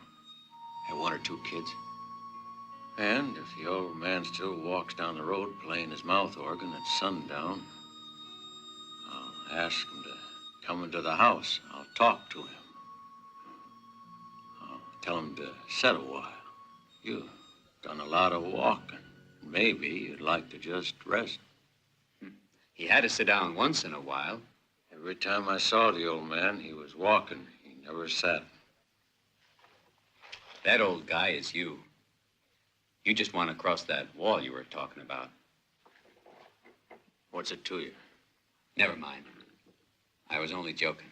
Speaker 9: have 1 or 2 kids. And if the old man still walks down the road playing his mouth organ at sundown, I'll ask him to come into the house. I'll talk to him. I'll tell him to sit a while. You've done a lot of walking. Maybe you'd like to just rest.
Speaker 4: He had to sit down once in a while.
Speaker 9: Every time I saw the old man, he was walking. He never sat.
Speaker 4: That old guy is you. You just want to cross that wall you were talking about.
Speaker 9: What's it to you?
Speaker 4: Never mind. I was only joking.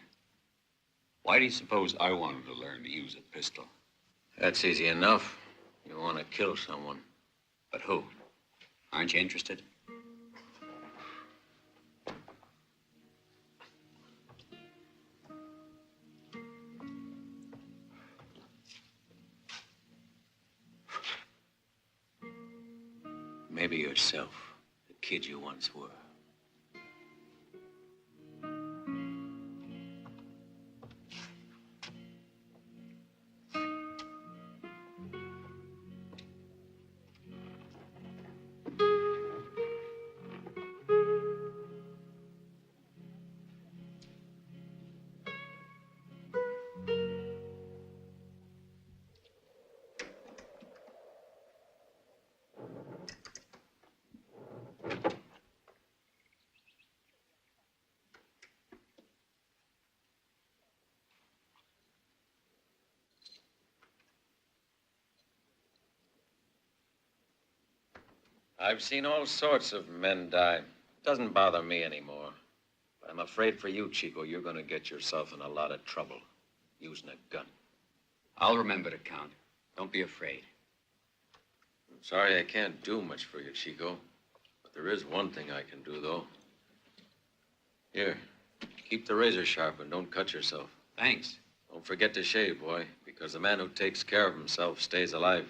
Speaker 4: Why do you suppose I wanted to learn to use a pistol?
Speaker 9: That's easy enough. You want to kill someone.
Speaker 4: But who? Aren't you interested?
Speaker 9: Maybe yourself, the kid you once were. I've seen all sorts of men die. Doesn't bother me anymore. But I'm afraid for you, Chico, you're going to get yourself in a lot of trouble using a gun.
Speaker 4: I'll remember to count. Don't be afraid.
Speaker 9: I'm sorry I can't do much for you, Chico. But there is one thing I can do, though. Here, keep the razor sharp and don't cut yourself.
Speaker 4: Thanks.
Speaker 9: Don't forget to shave, boy, because the man who takes care of himself stays alive.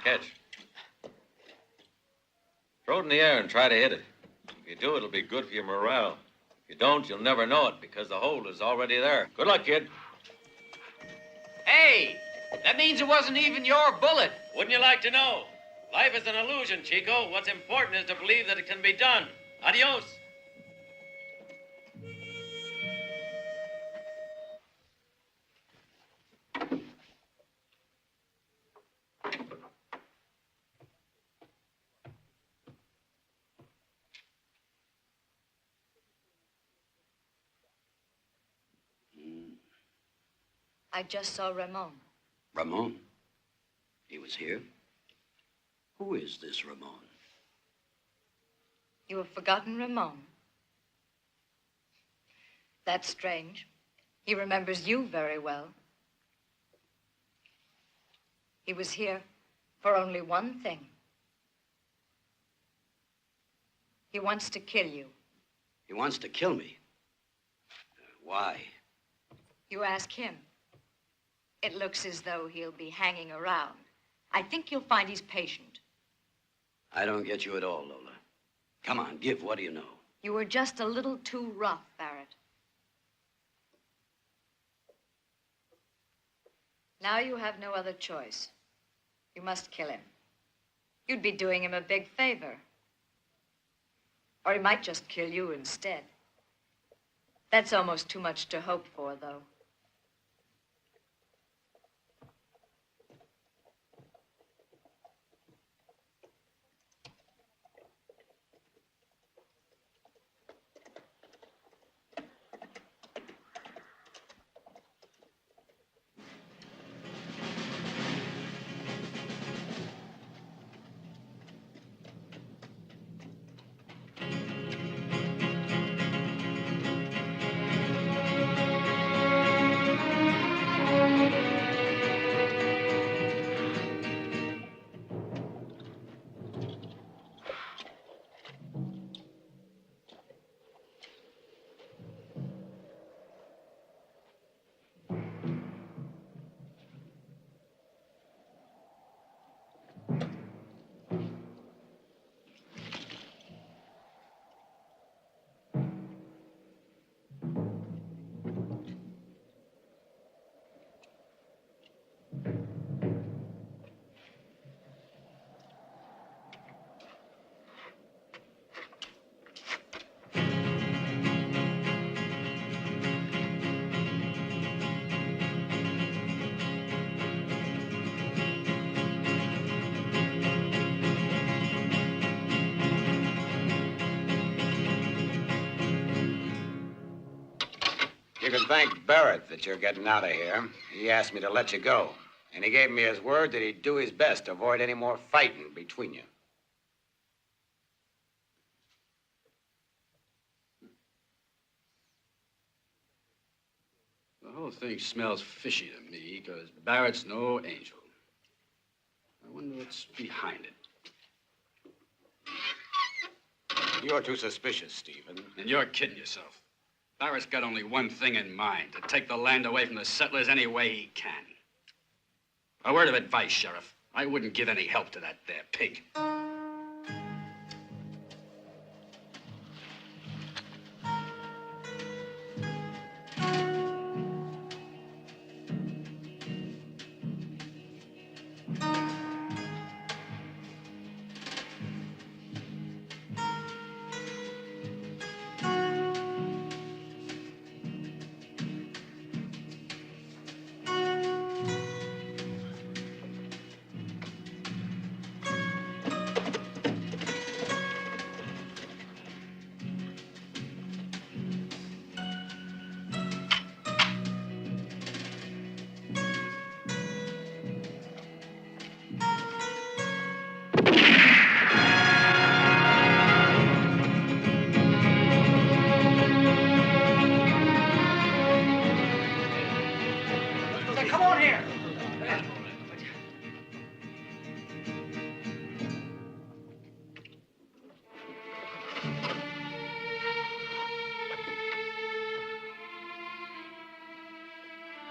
Speaker 9: Catch. Throw it in the air and try to hit it. If you do, it'll be good for your morale. If you don't, you'll never know it because the hole is already there. Good luck, kid.
Speaker 16: Hey, that means it wasn't even your bullet.
Speaker 9: Wouldn't you like to know? Life is an illusion, Chico. What's important is to believe that it can be done. Adios.
Speaker 2: I just saw Ramón.
Speaker 5: Ramón? He was here? Who is this Ramón?
Speaker 2: You have forgotten Ramón? That's strange. He remembers you very well. He was here for only one thing. He wants to kill you.
Speaker 5: He wants to kill me? Why?
Speaker 2: You ask him. It looks as though he'll be hanging around. I think you'll find he's patient.
Speaker 5: I don't get you at all, Lola. Come on, give. What do you know?
Speaker 2: You were just a little too rough, Barrett. Now you have no other choice. You must kill him. You'd be doing him a big favor. Or he might just kill you instead. That's almost too much to hope for, though.
Speaker 12: You can thank Barrett that you're getting out of here. He asked me to let you go. And he gave me his word that he'd do his best to avoid any more fighting between you.
Speaker 8: The whole thing smells fishy to me, because Barrett's no angel. I wonder what's behind it.
Speaker 12: You're too suspicious, Stephen.
Speaker 8: And you're kidding yourself. Barrett's got only one thing in mind, to take the land away from the settlers any way he can. A word of advice, Sheriff. I wouldn't give any help to that there pig.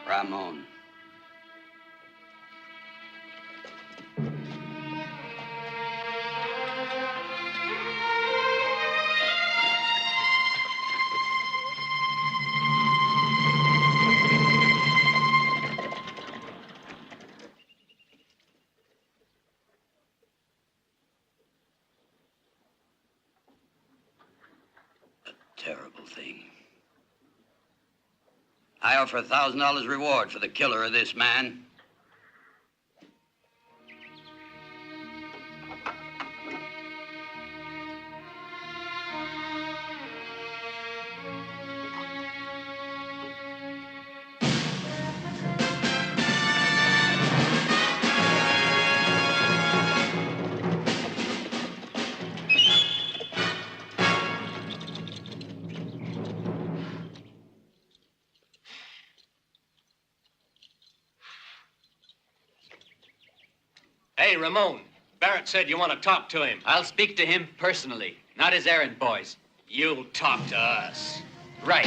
Speaker 5: Ramón. A terrible thing. I offer $1,000 reward for the killer of this man.
Speaker 16: Hey, Ramón. Barrett said you want to talk to him.
Speaker 4: I'll speak to him personally, not his errand boys.
Speaker 16: You'll talk to us.
Speaker 4: Right.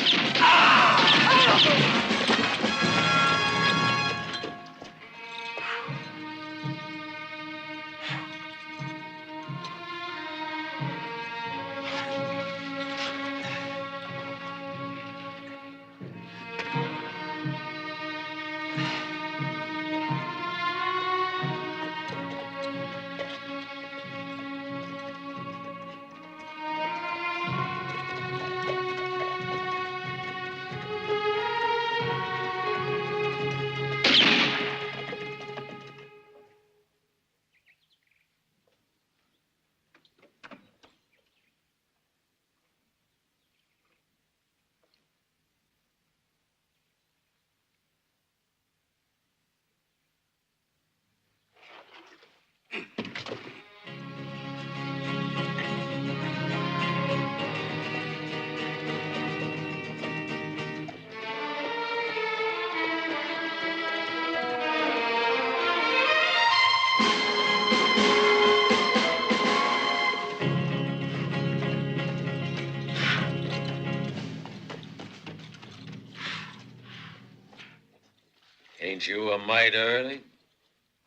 Speaker 9: Ain't you a mite early?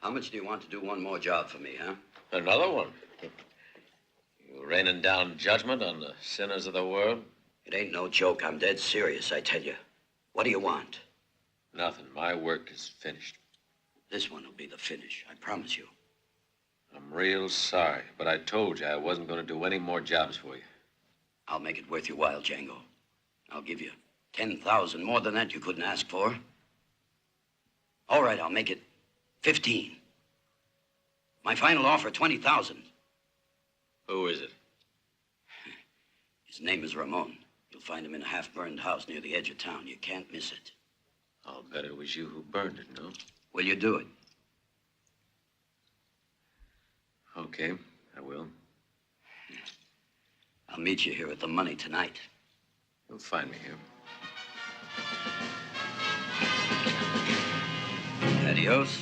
Speaker 5: How much do you want to do one more job for me, huh?
Speaker 9: Another one? You raining down judgment on the sinners of the world?
Speaker 5: It ain't no joke. I'm dead serious, I tell you. What do you want?
Speaker 9: Nothing. My work is finished.
Speaker 5: This one will be the finish, I promise you.
Speaker 9: I'm real sorry, but I told you I wasn't going to do any more jobs for you.
Speaker 5: I'll make it worth your while, Django. I'll give you 10,000 more than that you couldn't ask for. All right, I'll make it 15. My final offer, 20,000.
Speaker 9: Who is it?
Speaker 5: His name is Ramón. You'll find him in a half-burned house near the edge of town. You can't miss it.
Speaker 9: I'll bet it was you who burned it, no?
Speaker 5: Will you do it?
Speaker 9: Okay, I will.
Speaker 5: I'll meet you here with the money tonight.
Speaker 9: You'll find me here.
Speaker 5: Adios.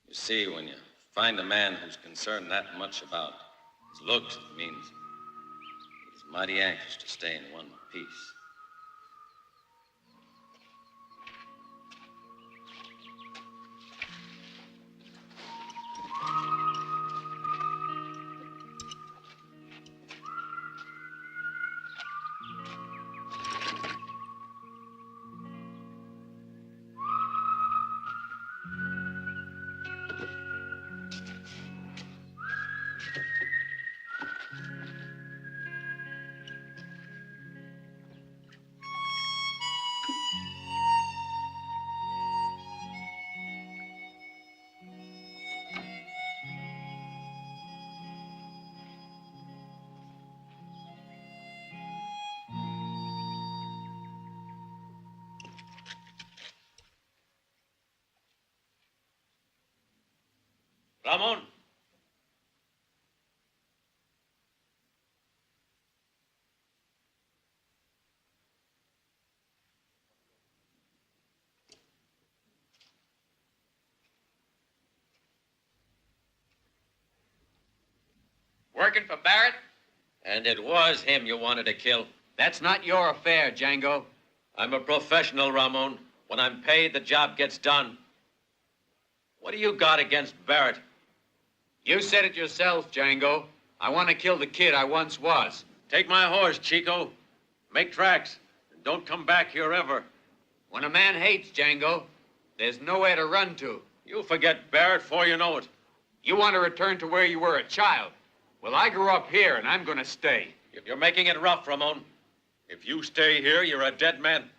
Speaker 9: You see, when you find a man who's concerned that much about his looks, it means he's mighty anxious to stay in one piece. Ramón.
Speaker 16: Working for Barrett?
Speaker 9: And it was him you wanted to kill.
Speaker 16: That's not your affair, Django.
Speaker 9: I'm a professional, Ramón. When I'm paid, the job gets done. What do you got against Barrett?
Speaker 16: You said it yourself, Django. I want to kill the kid I once was.
Speaker 9: Take my horse, Chico. Make tracks. And don't come back here ever.
Speaker 16: When a man hates, Django, there's nowhere to run to.
Speaker 9: You'll forget Barrett before you know it.
Speaker 16: You want to return to where you were a child. Well, I grew up here, and I'm going to stay.
Speaker 9: You're making it rough, Ramón. If you stay here, you're a dead man.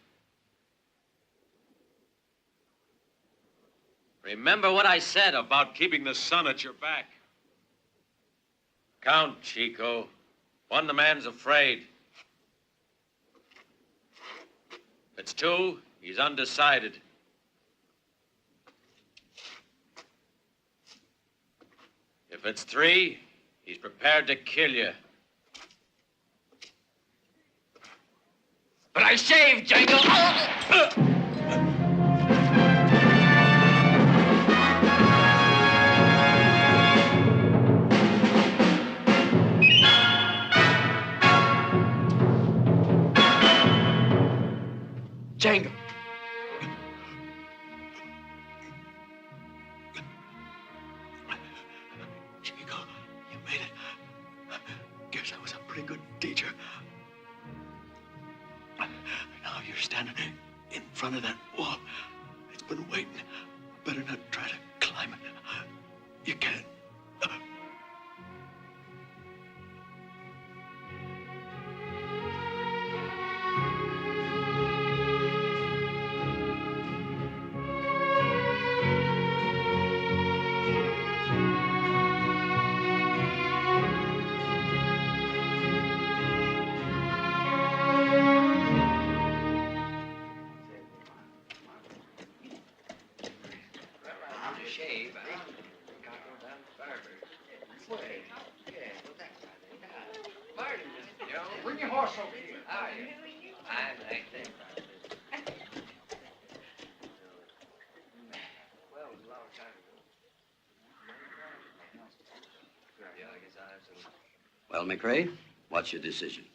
Speaker 9: Remember what I said about keeping the sun at your back. Count, Chico. One, the man's afraid. If it's two, he's undecided. If it's three, he's prepared to kill you.
Speaker 16: But I shaved, Django! Django.
Speaker 17: Chico, you made it. Guess I was a pretty good teacher. Now you're standing in front of that wall. It's been waiting. Better not try to climb it. You can't.
Speaker 1: How are you? I'm right there.
Speaker 5: Well, McRae, what's your decision?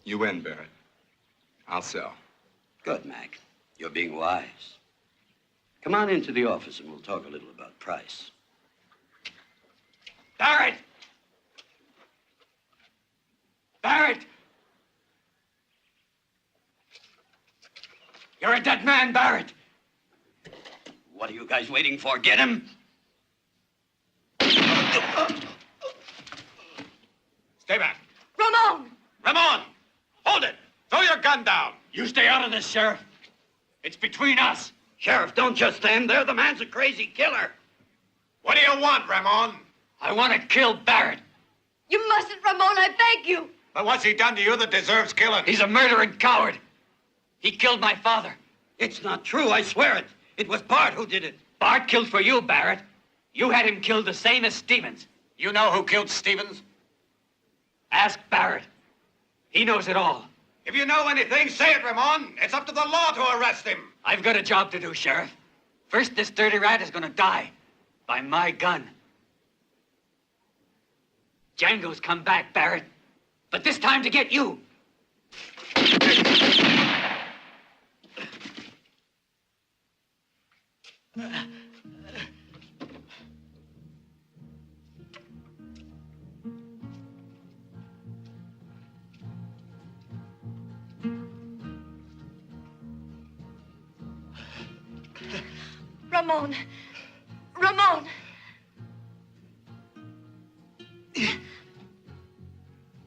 Speaker 6: You win, Barrett. I'll sell.
Speaker 5: Good, Mac. You're being wise. Come on into the office and we'll talk a little about price.
Speaker 15: Barrett! Barrett! You're a dead man, Barrett!
Speaker 5: What are you guys waiting for? Get him!
Speaker 6: Stay back.
Speaker 11: Ramón!
Speaker 6: Ramón! Hold it! Throw your gun down!
Speaker 15: You stay out of this, Sheriff. It's between us.
Speaker 5: Sheriff, don't just stand there. The man's a crazy killer.
Speaker 6: What do you want, Ramón?
Speaker 15: I want to kill Barrett.
Speaker 11: You mustn't, Ramón, I beg you.
Speaker 6: But what's he done to you that deserves killing?
Speaker 15: He's a murdering coward. He killed my father.
Speaker 5: It's not true, I swear it. It was Bart who did it.
Speaker 15: Bart killed for you, Barrett. You had him killed the same as Stevens.
Speaker 6: You know who killed Stevens?
Speaker 15: Ask Barrett. He knows it all.
Speaker 6: If you know anything, say it, Ramón. It's up to the law to arrest him.
Speaker 15: I've got a job to do, Sheriff. First, this dirty rat is gonna die. By my gun. Django's come back, Barrett. But this time to get you.
Speaker 11: Ramón. Ramón.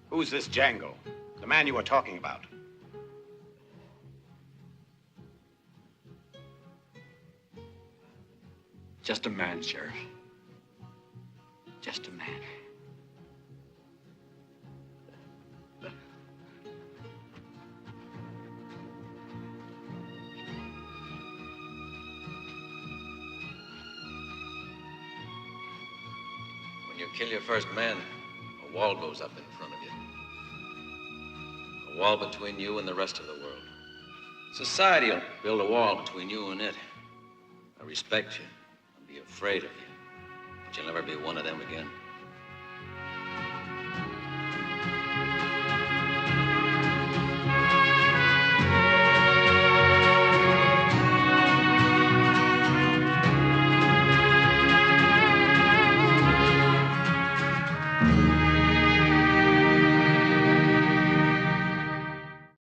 Speaker 12: Who's this Django? The man you were talking about?
Speaker 15: Just a man, Sheriff. Just a man.
Speaker 9: When you kill your first man, a wall goes up in front of you. A wall between you and the rest of the world. Society will build a wall between you and it. I respect you. I'll be afraid of you. But you'll never be one of them again.